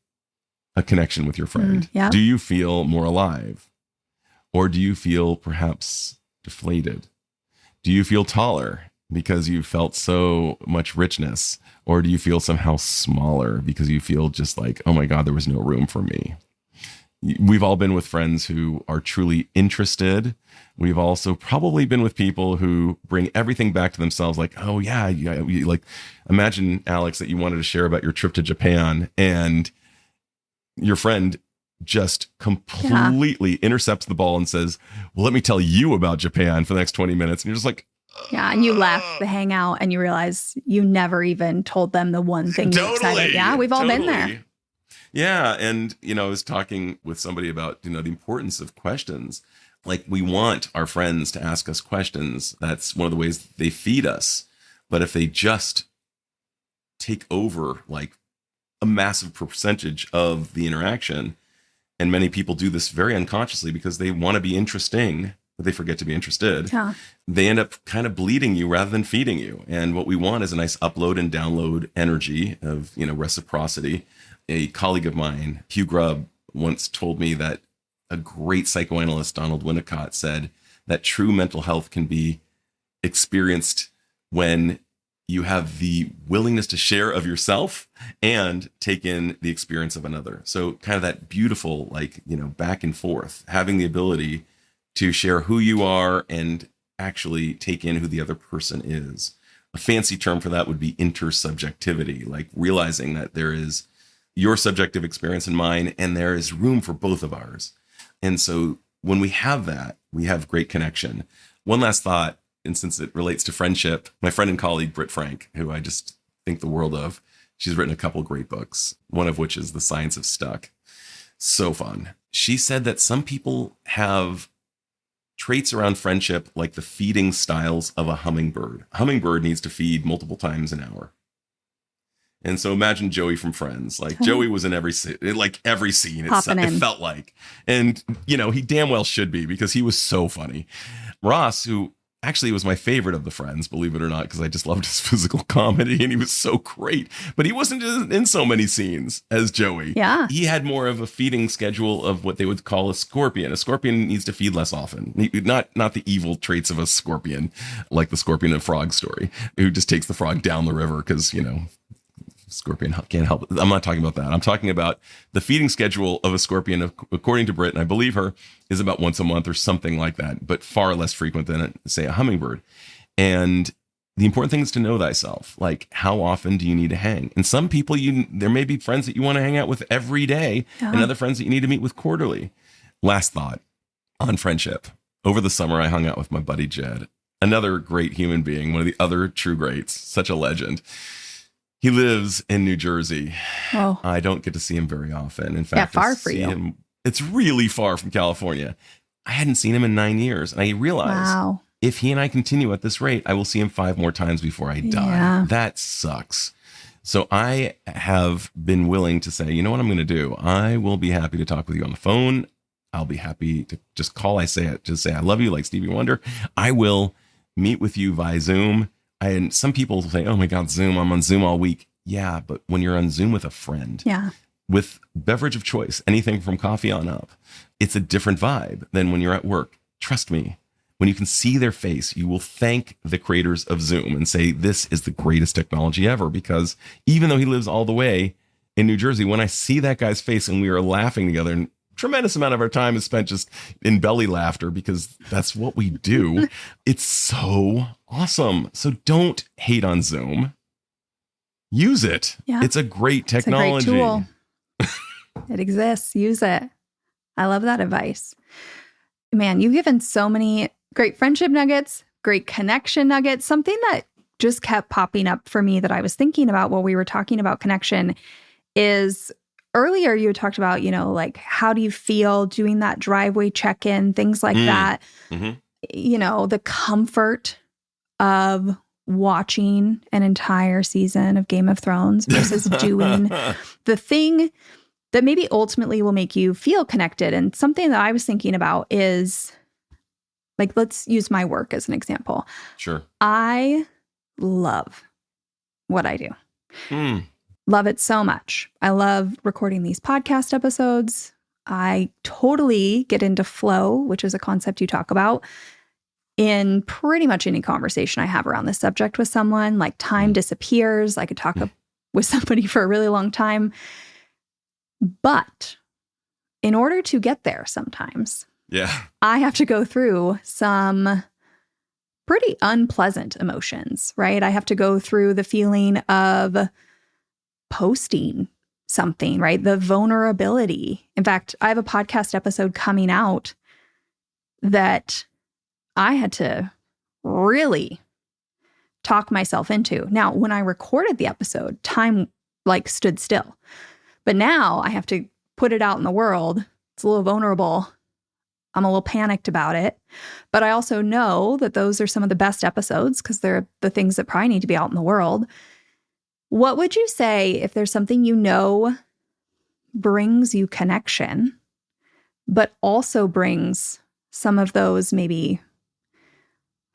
a connection with your friend? Yeah. Do you feel more alive? Or do you feel perhaps deflated? Do you feel taller because you felt so much richness? Or do you feel somehow smaller because you feel just like, oh my God, there was no room for me? We've all been with friends who are truly interested. We've also probably been with people who bring everything back to themselves. Like, oh yeah, like imagine, Alex, that you wanted to share about your trip to Japan, and your friend just completely intercepts the ball and says, well, let me tell you about Japan for the next 20 minutes. And you're just like, yeah, and you left the hangout and you realize you never even told them the one thing you excited. Yeah, we've all been there. Yeah. And, I was talking with somebody about, the importance of questions. Like, we want our friends to ask us questions. That's one of the ways they feed us. But if they just take over like a massive percentage of the interaction, and many people do this very unconsciously because they want to be interesting, but they forget to be interested. Yeah. They end up kind of bleeding you rather than feeding you. And what we want is a nice upload and download energy of, reciprocity. A colleague of mine, Hugh Grubb, once told me that a great psychoanalyst, Donald Winnicott, said that true mental health can be experienced when you have the willingness to share of yourself and take in the experience of another. So kind of that beautiful, back and forth, having the ability to share who you are and actually take in who the other person is. A fancy term for that would be intersubjectivity, like realizing that there is your subjective experience and mine, and there is room for both of ours. And so when we have that, we have great connection. One last thought, and since it relates to friendship, my friend and colleague, Britt Frank, who I just think the world of, she's written a couple great books, one of which is The Science of Stuck. So fun. She said that some people have traits around friendship like the feeding styles of a hummingbird. A hummingbird needs to feed multiple times an hour. And so imagine Joey from Friends. Like, Joey was in every scene, it felt like. And, he damn well should be, because he was so funny. Ross, who actually was my favorite of the Friends, believe it or not, because I just loved his physical comedy and he was so great. But he wasn't in so many scenes as Joey. Yeah. He had more of a feeding schedule of what they would call a scorpion. A scorpion needs to feed less often. Not the evil traits of a scorpion, like the scorpion in Frog story, who just takes the frog down the river because, scorpion can't help it. I'm not talking about that. I'm talking about the feeding schedule of a scorpion, according to Britt, and I believe her, is about once a month or something like that, but far less frequent than, say, a hummingbird. And the important thing is to know thyself. Like, how often do you need to hang? And some people, there may be friends that you want to hang out with every day, and other friends that you need to meet with quarterly. Last thought on friendship. Over the summer, I hung out with my buddy Jed, another great human being, one of the other true greats, such a legend. He lives in New Jersey. Oh. I don't get to see him very often. In fact, far for you. It's really far from California. I hadn't seen him in 9 years. And I realized if he and I continue at this rate, I will see him 5 more times before I die. Yeah. That sucks. So I have been willing to say, you know what I'm going to do? I will be happy to talk with you on the phone. I'll be happy to just call. Just say, I love you, like Stevie Wonder. I will meet with you via Zoom. And some people say, oh my God, Zoom, I'm on Zoom all week. Yeah, but when you're on Zoom with a friend, with beverage of choice, anything from coffee on up, it's a different vibe than when you're at work. Trust me, when you can see their face, you will thank the creators of Zoom and say, this is the greatest technology ever. Because even though he lives all the way in New Jersey, when I see that guy's face and we are laughing together, and tremendous amount of our time is spent just in belly laughter because that's what we do. It's so awesome. So don't hate on Zoom. Use it. Yeah. It's a great technology. It's a great tool. It exists. Use it. I love that advice. Man, you've given so many great friendship nuggets, great connection nuggets. Something that just kept popping up for me that I was thinking about while we were talking about connection is earlier you had talked about, like how do you feel doing that driveway check-in, things like that. Mm-hmm. The comfort of watching an entire season of Game of Thrones versus doing the thing that maybe ultimately will make you feel connected. And something that I was thinking about is, like, let's use my work as an example. Sure. I love what I do. Love it so much. I love recording these podcast episodes. I totally get into flow, which is a concept you talk about in pretty much any conversation I have around this subject with someone. Like, time disappears. I could talk with somebody for a really long time. But in order to get there sometimes, I have to go through some pretty unpleasant emotions, right? I have to go through the feeling of posting something, right? The vulnerability. In fact, I have a podcast episode coming out that I had to really talk myself into. Now, when I recorded the episode, time stood still. But now I have to put it out in the world. It's a little vulnerable. I'm a little panicked about it. But I also know that those are some of the best episodes because they're the things that probably need to be out in the world. What would you say if there's something brings you connection, but also brings some of those maybe,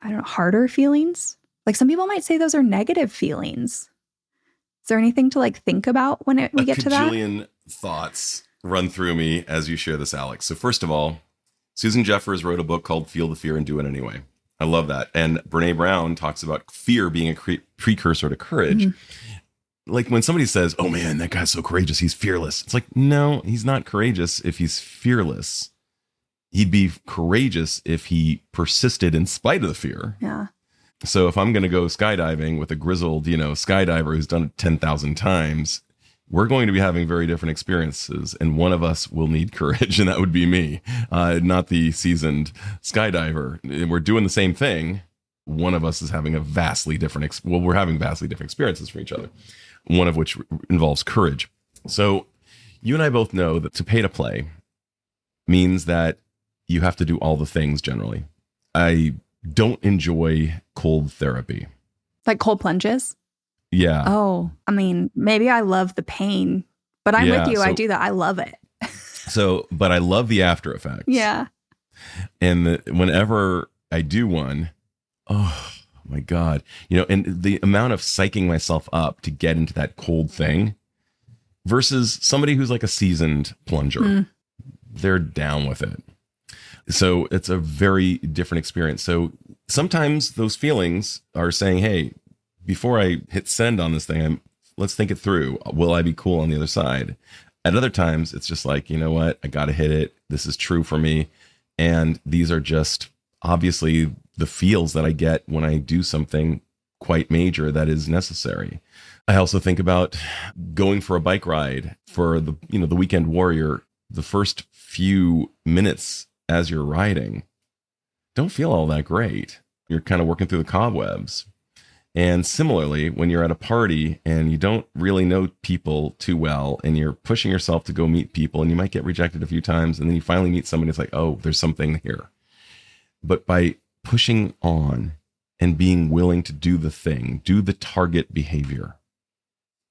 harder feelings? Like, some people might say those are negative feelings. Is there anything to think about when we get to that? A cajillion thoughts run through me as you share this, Alex. So first of all, Susan Jeffers wrote a book called Feel the Fear and Do It Anyway. I love that. And Brene Brown talks about fear being a precursor to courage. Mm-hmm. Like, when somebody says, oh man, that guy's so courageous, he's fearless. It's like, no, he's not courageous if he's fearless. He'd be courageous if he persisted in spite of the fear. Yeah. So if I'm going to go skydiving with a grizzled, skydiver who's done it 10,000 times, we're going to be having very different experiences. And one of us will need courage, and that would be me, not the seasoned skydiver. We're doing the same thing. One of us is having we're having vastly different experiences for each other, one of which involves courage. So you and I both know that to pay to play means that you have to do all the things generally. I don't enjoy cold therapy. Like cold plunges? Yeah. Oh, maybe I love the pain, but I'm with you. I do that. I love it. But I love the after effects. Yeah. And whenever I do one, oh my God, and the amount of psyching myself up to get into that cold thing versus somebody who's like a seasoned plunger, they're down with it. So it's a very different experience. So sometimes those feelings are saying, hey, before I hit send on this thing, let's think it through. Will I be cool on the other side? At other times, it's just like, you know what? I got to hit it. This is true for me. And these are just obviously the feels that I get when I do something quite major that is necessary. I also think about going for a bike ride for the weekend warrior. The first few minutes as you're riding don't feel all that great. You're kind of working through the cobwebs. And similarly, when you're at a party and you don't really know people too well and you're pushing yourself to go meet people and you might get rejected a few times and then you finally meet somebody, it's like, oh, there's something here. But by pushing on and being willing to do the thing, do the target behavior.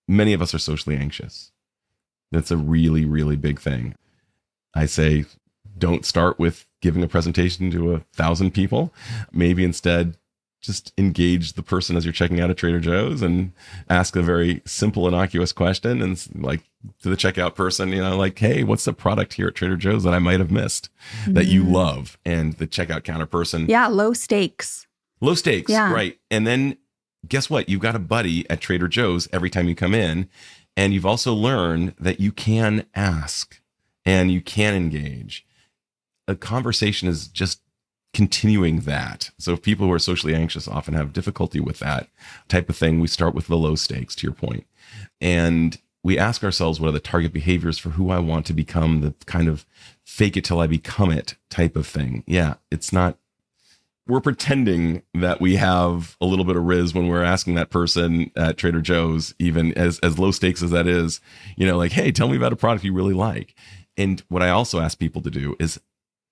Many of us are socially anxious. That's a really, really big thing. I say, don't start with giving a presentation to 1,000 people. Maybe instead, just engage the person as you're checking out at Trader Joe's and ask a very simple, innocuous question. And like to the checkout person, like, hey, what's the product here at Trader Joe's that I might have missed that you love? And the checkout counter person. Yeah, low stakes. Low stakes, yeah. Right. And then guess what? You've got a buddy at Trader Joe's every time you come in. And you've also learned that you can ask and you can engage. A conversation is just continuing that. So if people who are socially anxious often have difficulty with that type of thing, we start with the low stakes, to your point. And we ask ourselves, what are the target behaviors for who I want to become, the kind of fake it till I become it type of thing. Yeah, it's not, we're pretending that we have a little bit of riz when we're asking that person at Trader Joe's, even as low stakes as that is, like, hey, tell me about a product you really like. And what I also ask people to do is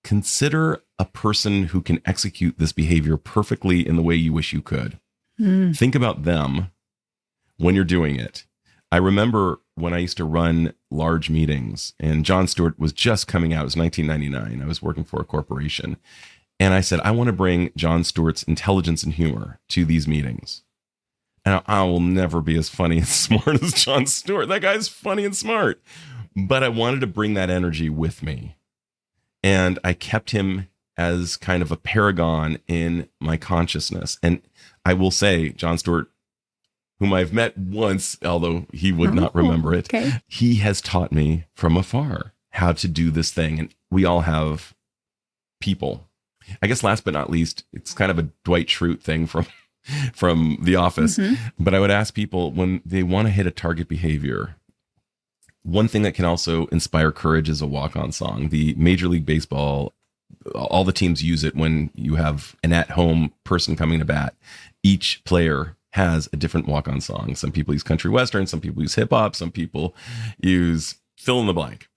consider a person who can execute this behavior perfectly in the way you wish you could. Think about them when you're doing it. I remember when I used to run large meetings and Jon Stewart was just coming out. It was 1999. I was working for a corporation. And I said, I want to bring Jon Stewart's intelligence and humor to these meetings. And I will never be as funny and smart as Jon Stewart. That guy's funny and smart. But I wanted to bring that energy with me. And I kept him as kind of a paragon in my consciousness. And I will say, Jon Stewart, whom I've met once, although he would not remember it, he has taught me from afar how to do this thing. And we all have people. I guess last but not least, it's kind of a Dwight Schrute thing from The Office. But I would ask people when they want to hit a target behavior, one thing that can also inspire courage is a walk-on song. The Major League Baseball, all the teams use it when you have an at-home person coming to bat. Each player has a different walk-on song. Some people use country western, some people use hip-hop, some people use fill in the blank.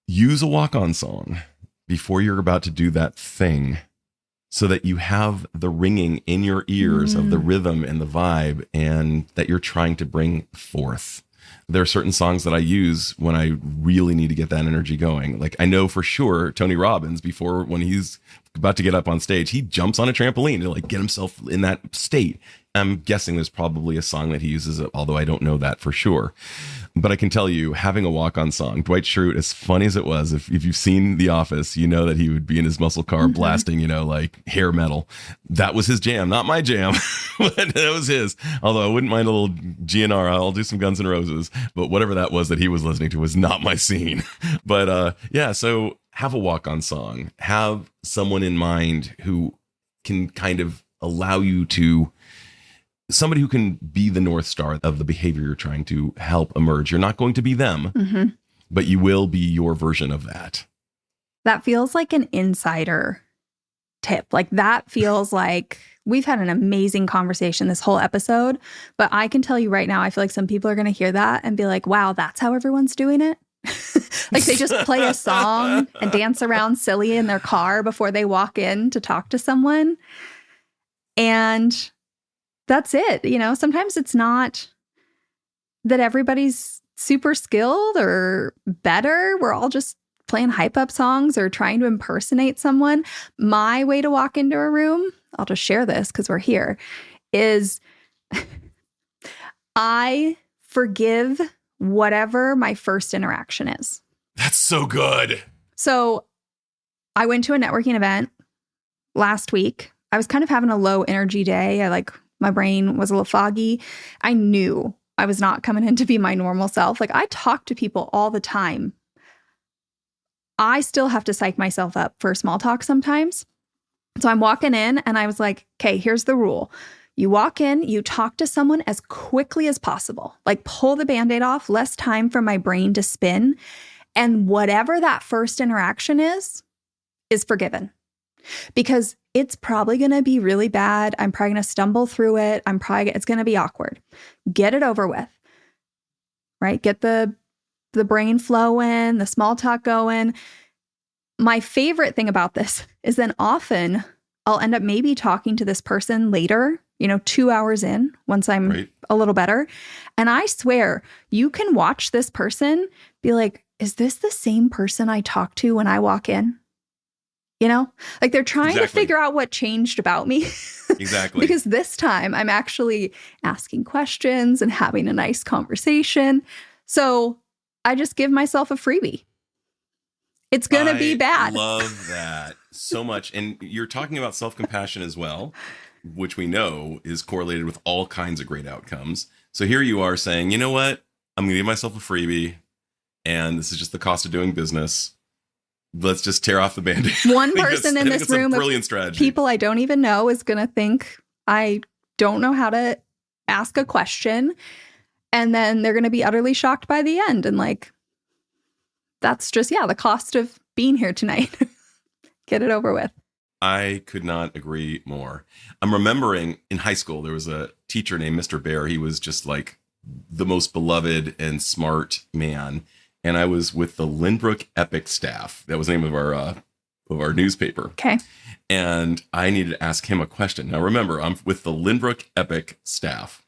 Use a walk-on song before you're about to do that thing so that you have the ringing in your ears of the rhythm and the vibe and that you're trying to bring forth. There are certain songs that I use when I really need to get that energy going. Like I know for sure Tony Robbins, before when he's about to get up on stage, he jumps on a trampoline to like get himself in that state. I'm guessing there's probably a song that he uses, although I don't know that for sure. But I can tell you, having a walk-on song, Dwight Schrute, as funny as it was, if you've seen The Office, you know that he would be in his muscle car blasting, like hair metal. That was his jam, not my jam, but that was his. Although I wouldn't mind a little GNR, I'll do some Guns N' Roses, but whatever that was that he was listening to was not my scene. But yeah, so have a walk-on song. Have someone in mind who can kind of allow you to, somebody who can be the North Star of the behavior you're trying to help emerge. You're not going to be them, but you will be your version of that. That feels like an insider tip. Like that feels like we've had an amazing conversation this whole episode, but I can tell you right now, I feel like some people are going to hear that and be like, wow, that's how everyone's doing it. Like they just play a song and dance around silly in their car before they walk in to talk to someone. And that's it. Sometimes it's not that everybody's super skilled or better. We're all just playing hype up songs or trying to impersonate someone. My way to walk into a room, I'll just share this because we're here, is I forgive whatever my first interaction is. That's so good. So I went to a networking event last week. I was kind of having a low energy day. My brain was a little foggy. I knew I was not coming in to be my normal self. Like I talk to people all the time. I still have to psych myself up for small talk sometimes. So I'm walking in and I was like, okay, here's the rule. You walk in, you talk to someone as quickly as possible. Like pull the Band-Aid off, less time for my brain to spin. And whatever that first interaction is forgiven. Because it's probably going to be really bad. I'm probably going to stumble through it. It's going to be awkward. Get it over with, right? Get the brain flowing, the small talk going. My favorite thing about this is then often I'll end up maybe talking to this person later, 2 hours in, once I'm a little better. And I swear, you can watch this person be like, is this the same person I talked to when I walk in? Like they're trying to figure out what changed about me. Exactly. Because this time I'm actually asking questions and having a nice conversation. So I just give myself a freebie. It's going to be bad. I love that so much. And you're talking about self-compassion as well, which we know is correlated with all kinds of great outcomes. So here you are saying, you know what? I'm going to give myself a freebie, and this is just the cost of doing business. Let's just tear off the Band-Aid. One person in this room, brilliant strategy. People I don't even know, is going to think I don't know how to ask a question. And then they're going to be utterly shocked by the end. And like, that's just, the cost of being here tonight. Get it over with. I could not agree more. I'm remembering in high school, there was a teacher named Mr. Bear. He was just like the most beloved and smart man. And I was with the Lynbrook Epic staff. That was the name of our newspaper. Okay. And I needed to ask him a question. Now, remember, I'm with the Lynbrook Epic staff.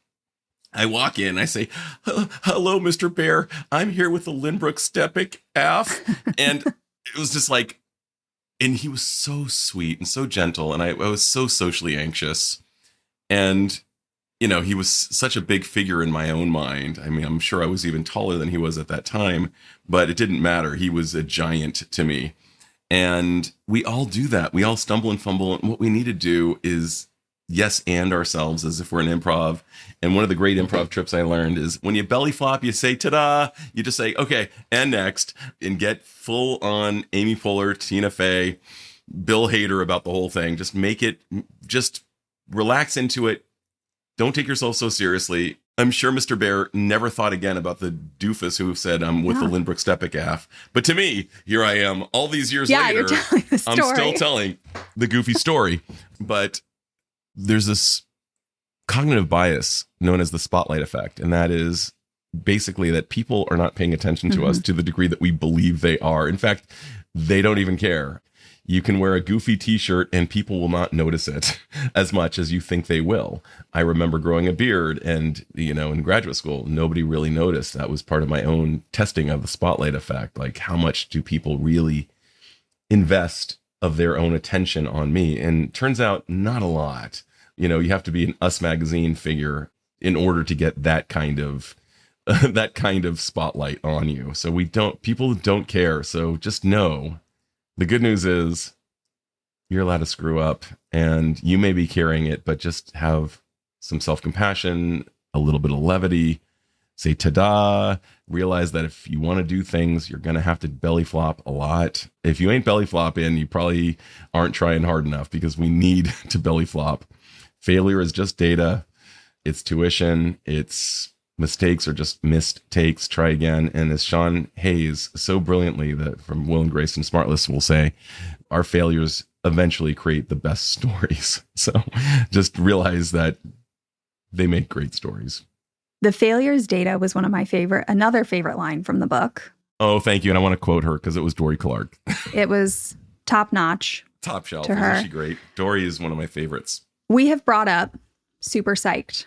I walk in, I say, hello, Mr. Bear. I'm here with the Lynbrook Epic staff. And it was just like, and he was so sweet and so gentle. And I was so socially anxious. And, he was such a big figure in my own mind. I mean, I'm sure I was even taller than he was at that time, but it didn't matter. He was a giant to me. And we all do that. We all stumble and fumble. And what we need to do is yes and ourselves as if we're an improv. And one of the great improv trips I learned is when you belly flop, you say, ta-da. You just say, okay, and next, and get full on Amy Poehler, Tina Fey, Bill Hader about the whole thing. Just make it, just relax into it. Don't take yourself so seriously. I'm sure Mr. Bear never thought again about the doofus who said I'm with the Lynbrook Epic AF. But to me, here I am all these years later. You're telling the story. I'm still telling the goofy story. But there's this cognitive bias known as the spotlight effect. And that is basically that people are not paying attention to us to the degree that we believe they are. In fact, they don't even care. You can wear a goofy t-shirt and people will not notice it as much as you think they will. I remember growing a beard and, in graduate school, nobody really noticed. That was part of my own testing of the spotlight effect. Like, how much do people really invest of their own attention on me? And turns out not a lot. You have to be an Us Magazine figure in order to get that kind of spotlight on you. So people don't care. So just know, the good news is you're allowed to screw up and you may be carrying it, but just have some self-compassion, a little bit of levity, say ta-da, realize that if you want to do things, you're going to have to belly flop a lot. If you ain't belly flopping, you probably aren't trying hard enough, because we need to belly flop. Failure is just data. It's tuition. It's mistakes are just missed takes. Try again. And as Sean Hayes so brilliantly from Will and Grace and Smartless will say, our failures eventually create the best stories. So just realize that they make great stories. The failures data was another favorite line from the book. Oh, thank you. And I want to quote her because it was Dory Clark. It was top notch. Top shelf. To her. Isn't she great? Dory is one of my favorites. We have brought up Super Psyched.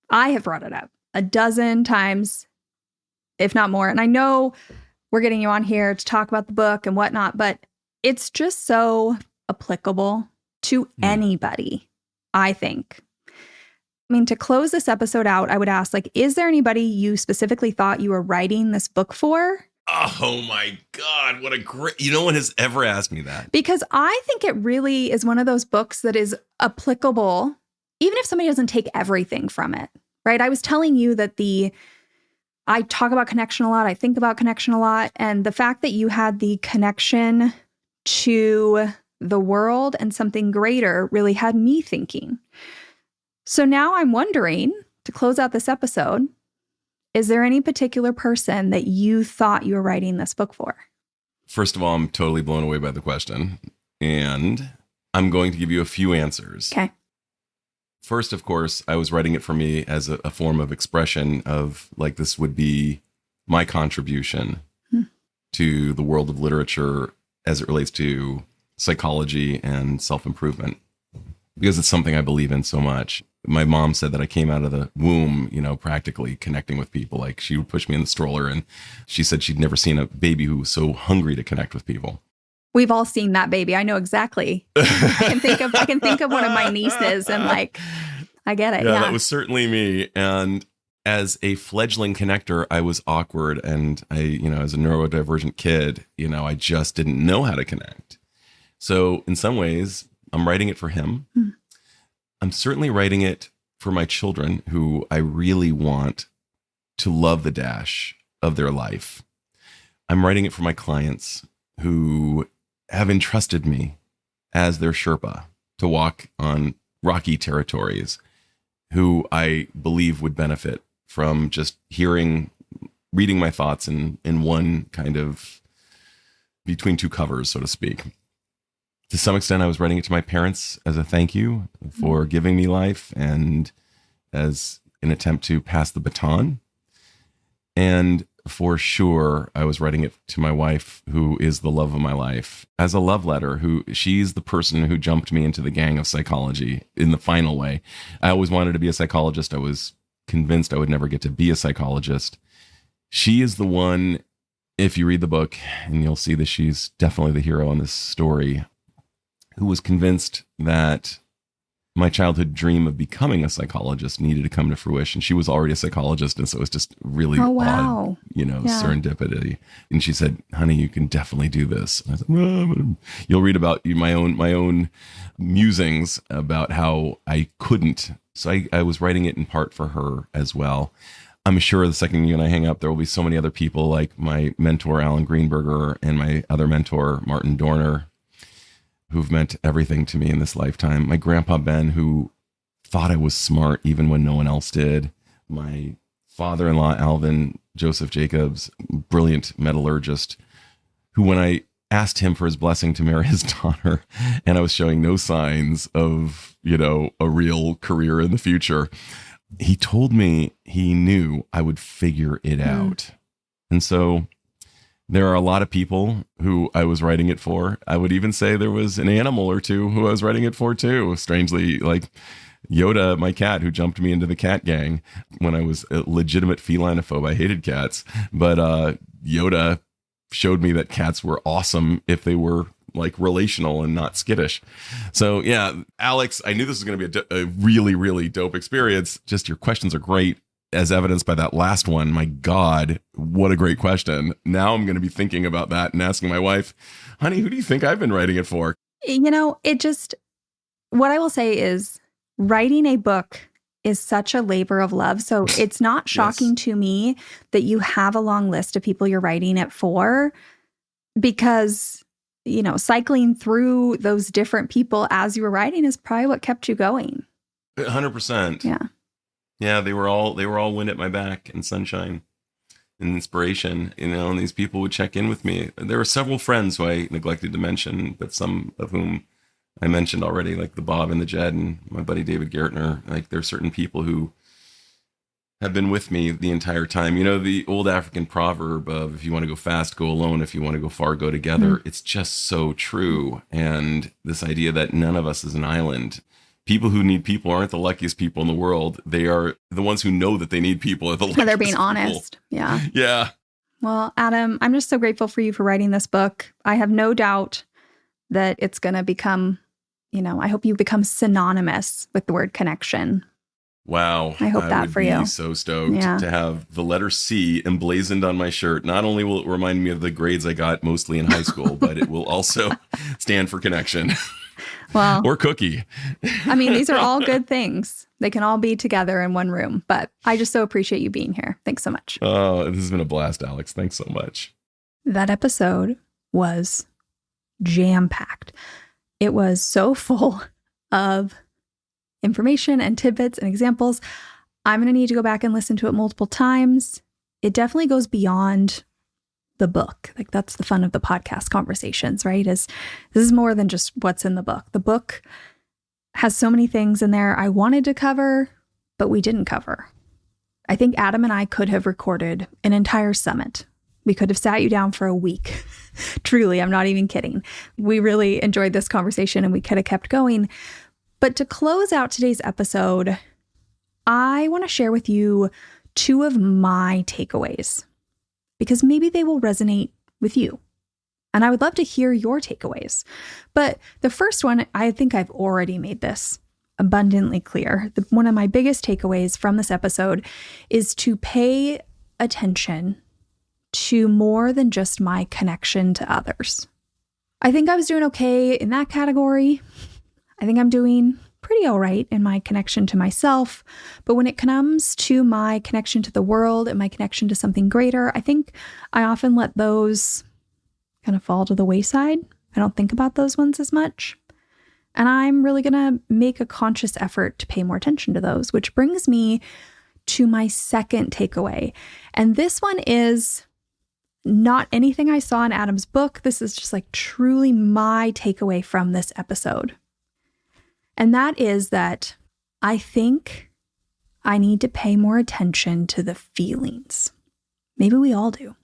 I have brought it up a dozen times, if not more. And I know we're getting you on here to talk about the book and whatnot, but it's just so applicable to anybody, I think. I mean, to close this episode out, I would ask, is there anybody you specifically thought you were writing this book for? Oh my God, what a great, no one has ever asked me that. Because I think it really is one of those books that is applicable, even if somebody doesn't take everything from it, right? I was telling you that I talk about connection a lot. I think about connection a lot. And the fact that you had the connection to the world and something greater really had me thinking. So now I'm wondering, to close out this episode, is there any particular person that you thought you were writing this book for? First of all, I'm totally blown away by the question. And I'm going to give you a few answers. Okay. First, of course, I was writing it for me as a form of expression of this would be my contribution to the world of literature as it relates to psychology and self-improvement because it's something I believe in so much. My mom said that I came out of the womb, practically connecting with people. Like she would push me in the stroller and she said she'd never seen a baby who was so hungry to connect with people. We've all seen that baby. I know exactly. I can think of one of my nieces and I get it. Yeah, that was certainly me. And as a fledgling connector, I was awkward. And as a neurodivergent kid, I just didn't know how to connect. So in some ways, I'm writing it for him. I'm certainly writing it for my children who I really want to love the dash of their life. I'm writing it for my clients who have entrusted me as their Sherpa to walk on rocky territories, who I believe would benefit from just reading my thoughts in one kind of between two covers, so to speak. To some extent, I was writing it to my parents as a thank you for giving me life and as an attempt to pass the baton. And for sure, I was writing it to my wife, who is the love of my life, as a love letter. She's the person who jumped me into the gang of psychology in the final way. I always wanted to be a psychologist. I was convinced I would never get to be a psychologist. She is the one, if you read the book, and you'll see that she's definitely the hero in this story, who was convinced that my childhood dream of becoming a psychologist needed to come to fruition. She was already a psychologist, and so it was just really odd, serendipity. And she said, "Honey, you can definitely do this." And I said, "Well, you'll read about my own musings about how I couldn't." So I was writing it in part for her as well. I'm sure the second you and I hang up, there will be so many other people like my mentor, Alan Greenberger, and my other mentor, Martin Dorner, who've meant everything to me in this lifetime. My grandpa, Ben, who thought I was smart even when no one else did. My father-in-law, Alvin Joseph Jacobs, brilliant metallurgist, who when I asked him for his blessing to marry his daughter, and I was showing no signs of, a real career in the future, he told me he knew I would figure it out. And so there are a lot of people who I was writing it for. I would even say there was an animal or two who I was writing it for too. Strangely, like Yoda, my cat, who jumped me into the cat gang when I was a legitimate felinophobe. I hated cats, but Yoda showed me that cats were awesome if they were like relational and not skittish. So yeah, Alex, I knew this was going to be a really, really dope experience. Just your questions are great, as evidenced by that last one. My God, what a great question. Now I'm going to be thinking about that and asking my wife, "Honey, who do you think I've been writing it for?" What I will say is writing a book is such a labor of love. So it's not shocking to me that you have a long list of people you're writing it for, because, cycling through those different people as you were writing is probably what kept you going. 100%. Yeah. Yeah, they were all wind at my back and sunshine and inspiration, and these people would check in with me. There were several friends who I neglected to mention, but some of whom I mentioned already, like the Bob and the Jed and my buddy David Gertner. Like there are certain people who have been with me the entire time. The old African proverb of, if you want to go fast, go alone. If you want to go far, go together. It's just so true. And this idea that none of us is an island. People who need people aren't the luckiest people in the world. They are the ones who know that they need people. Are the luckiest They're being people. honest. Yeah. Yeah. Well, Adam, I'm just so grateful for you for writing this book. I have no doubt that it's going to become, I hope you become synonymous with the word connection. Wow. I hope that for you. I would be so stoked to have the letter C emblazoned on my shirt. Not only will it remind me of the grades I got mostly in high school, but it will also stand for connection. Well, or cookie. I mean, these are all good things. They can all be together in one room, but I just so appreciate you being here. Thanks so much. Oh, this has been a blast, Alex. Thanks so much. That episode was jam-packed. It was so full of information and tidbits and examples. I'm going to need to go back and listen to it multiple times. It definitely goes beyond the book. Like that's the fun of the podcast conversations, right? This is more than just what's in the book. The book has so many things in there I wanted to cover, but we didn't cover. I think Adam and I could have recorded an entire summit We could have sat you down for a week. Truly, I'm not even kidding. We really enjoyed this conversation and we could have kept going. But to close out today's episode, I want to share with you 2 of my takeaways because maybe they will resonate with you. And I would love to hear your takeaways. But the first one, I think I've already made this abundantly clear. One of my biggest takeaways from this episode is to pay attention to more than just my connection to others. I think I was doing okay in that category. I think I'm doing pretty all right in my connection to myself. But when it comes to my connection to the world and my connection to something greater, I think I often let those kind of fall to the wayside. I don't think about those ones as much. And I'm really going to make a conscious effort to pay more attention to those, which brings me to my second takeaway. And this one is not anything I saw in Adam's book. This is just like truly my takeaway from this episode. And that is that I think I need to pay more attention to the feelings. Maybe we all do.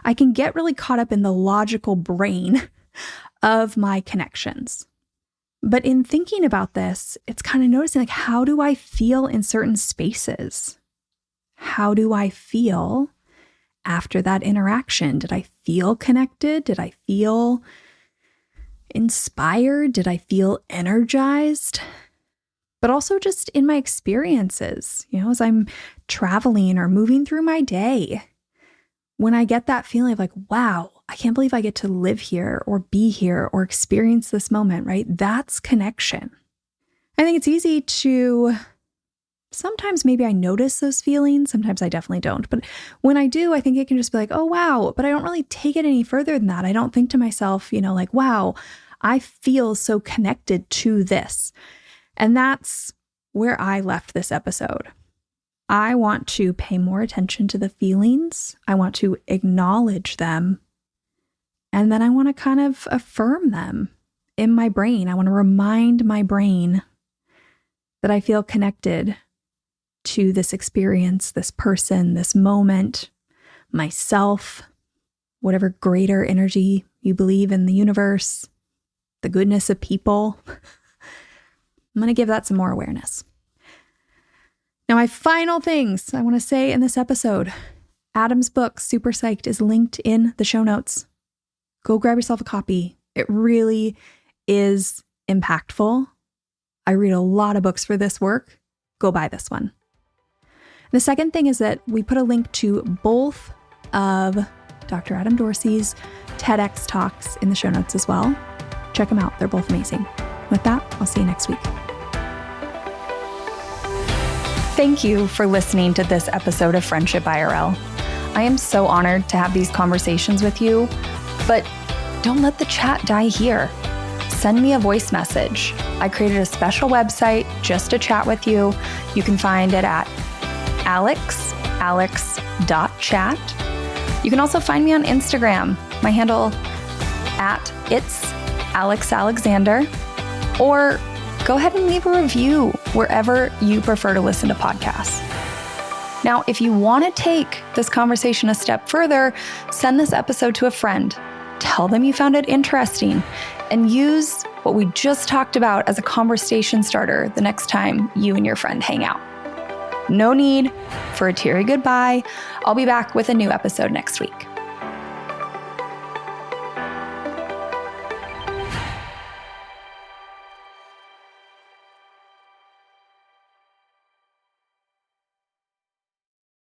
I can get really caught up in the logical brain of my connections. But in thinking about this, it's kind of noticing like, how do I feel in certain spaces? How do I feel after that interaction? Did I feel connected? Did I feel inspired? Did I feel energized? But also just in my experiences, as I'm traveling or moving through my day, when I get that feeling of like, wow, I can't believe I get to live here or be here or experience this moment, right? That's connection. I think it's easy to sometimes maybe I notice those feelings. Sometimes I definitely don't. But when I do, I think it can just be like, oh, wow. But I don't really take it any further than that. I don't think to myself, like, wow, I feel so connected to this. And that's where I left this episode. I want to pay more attention to the feelings. I want to acknowledge them. And then I want to kind of affirm them in my brain. I want to remind my brain that I feel connected to this experience, this person, this moment, myself, whatever greater energy you believe in the universe, the goodness of people. I'm going to give that some more awareness. Now, my final things I want to say in this episode. Adam's book, Super Psyched, is linked in the show notes. Go grab yourself a copy. It really is impactful. I read a lot of books for this work. Go buy this one. The second thing is that we put a link to both of Dr. Adam Dorsay's TEDx talks in the show notes as well. Check them out. They're both amazing. With that, I'll see you next week. Thank you for listening to this episode of Friendship IRL. I am so honored to have these conversations with you, but don't let the chat die here. Send me a voice message. I created a special website just to chat with you. You can find it at alex.chat. You can also find me on Instagram. My handle at it's Alex Alexander, or go ahead and leave a review wherever you prefer to listen to podcasts. Now, if you want to take this conversation a step further, send this episode to a friend. Tell them you found it interesting and use what we just talked about as a conversation starter the next time you and your friend hang out. No need for a teary goodbye. I'll be back with a new episode next week.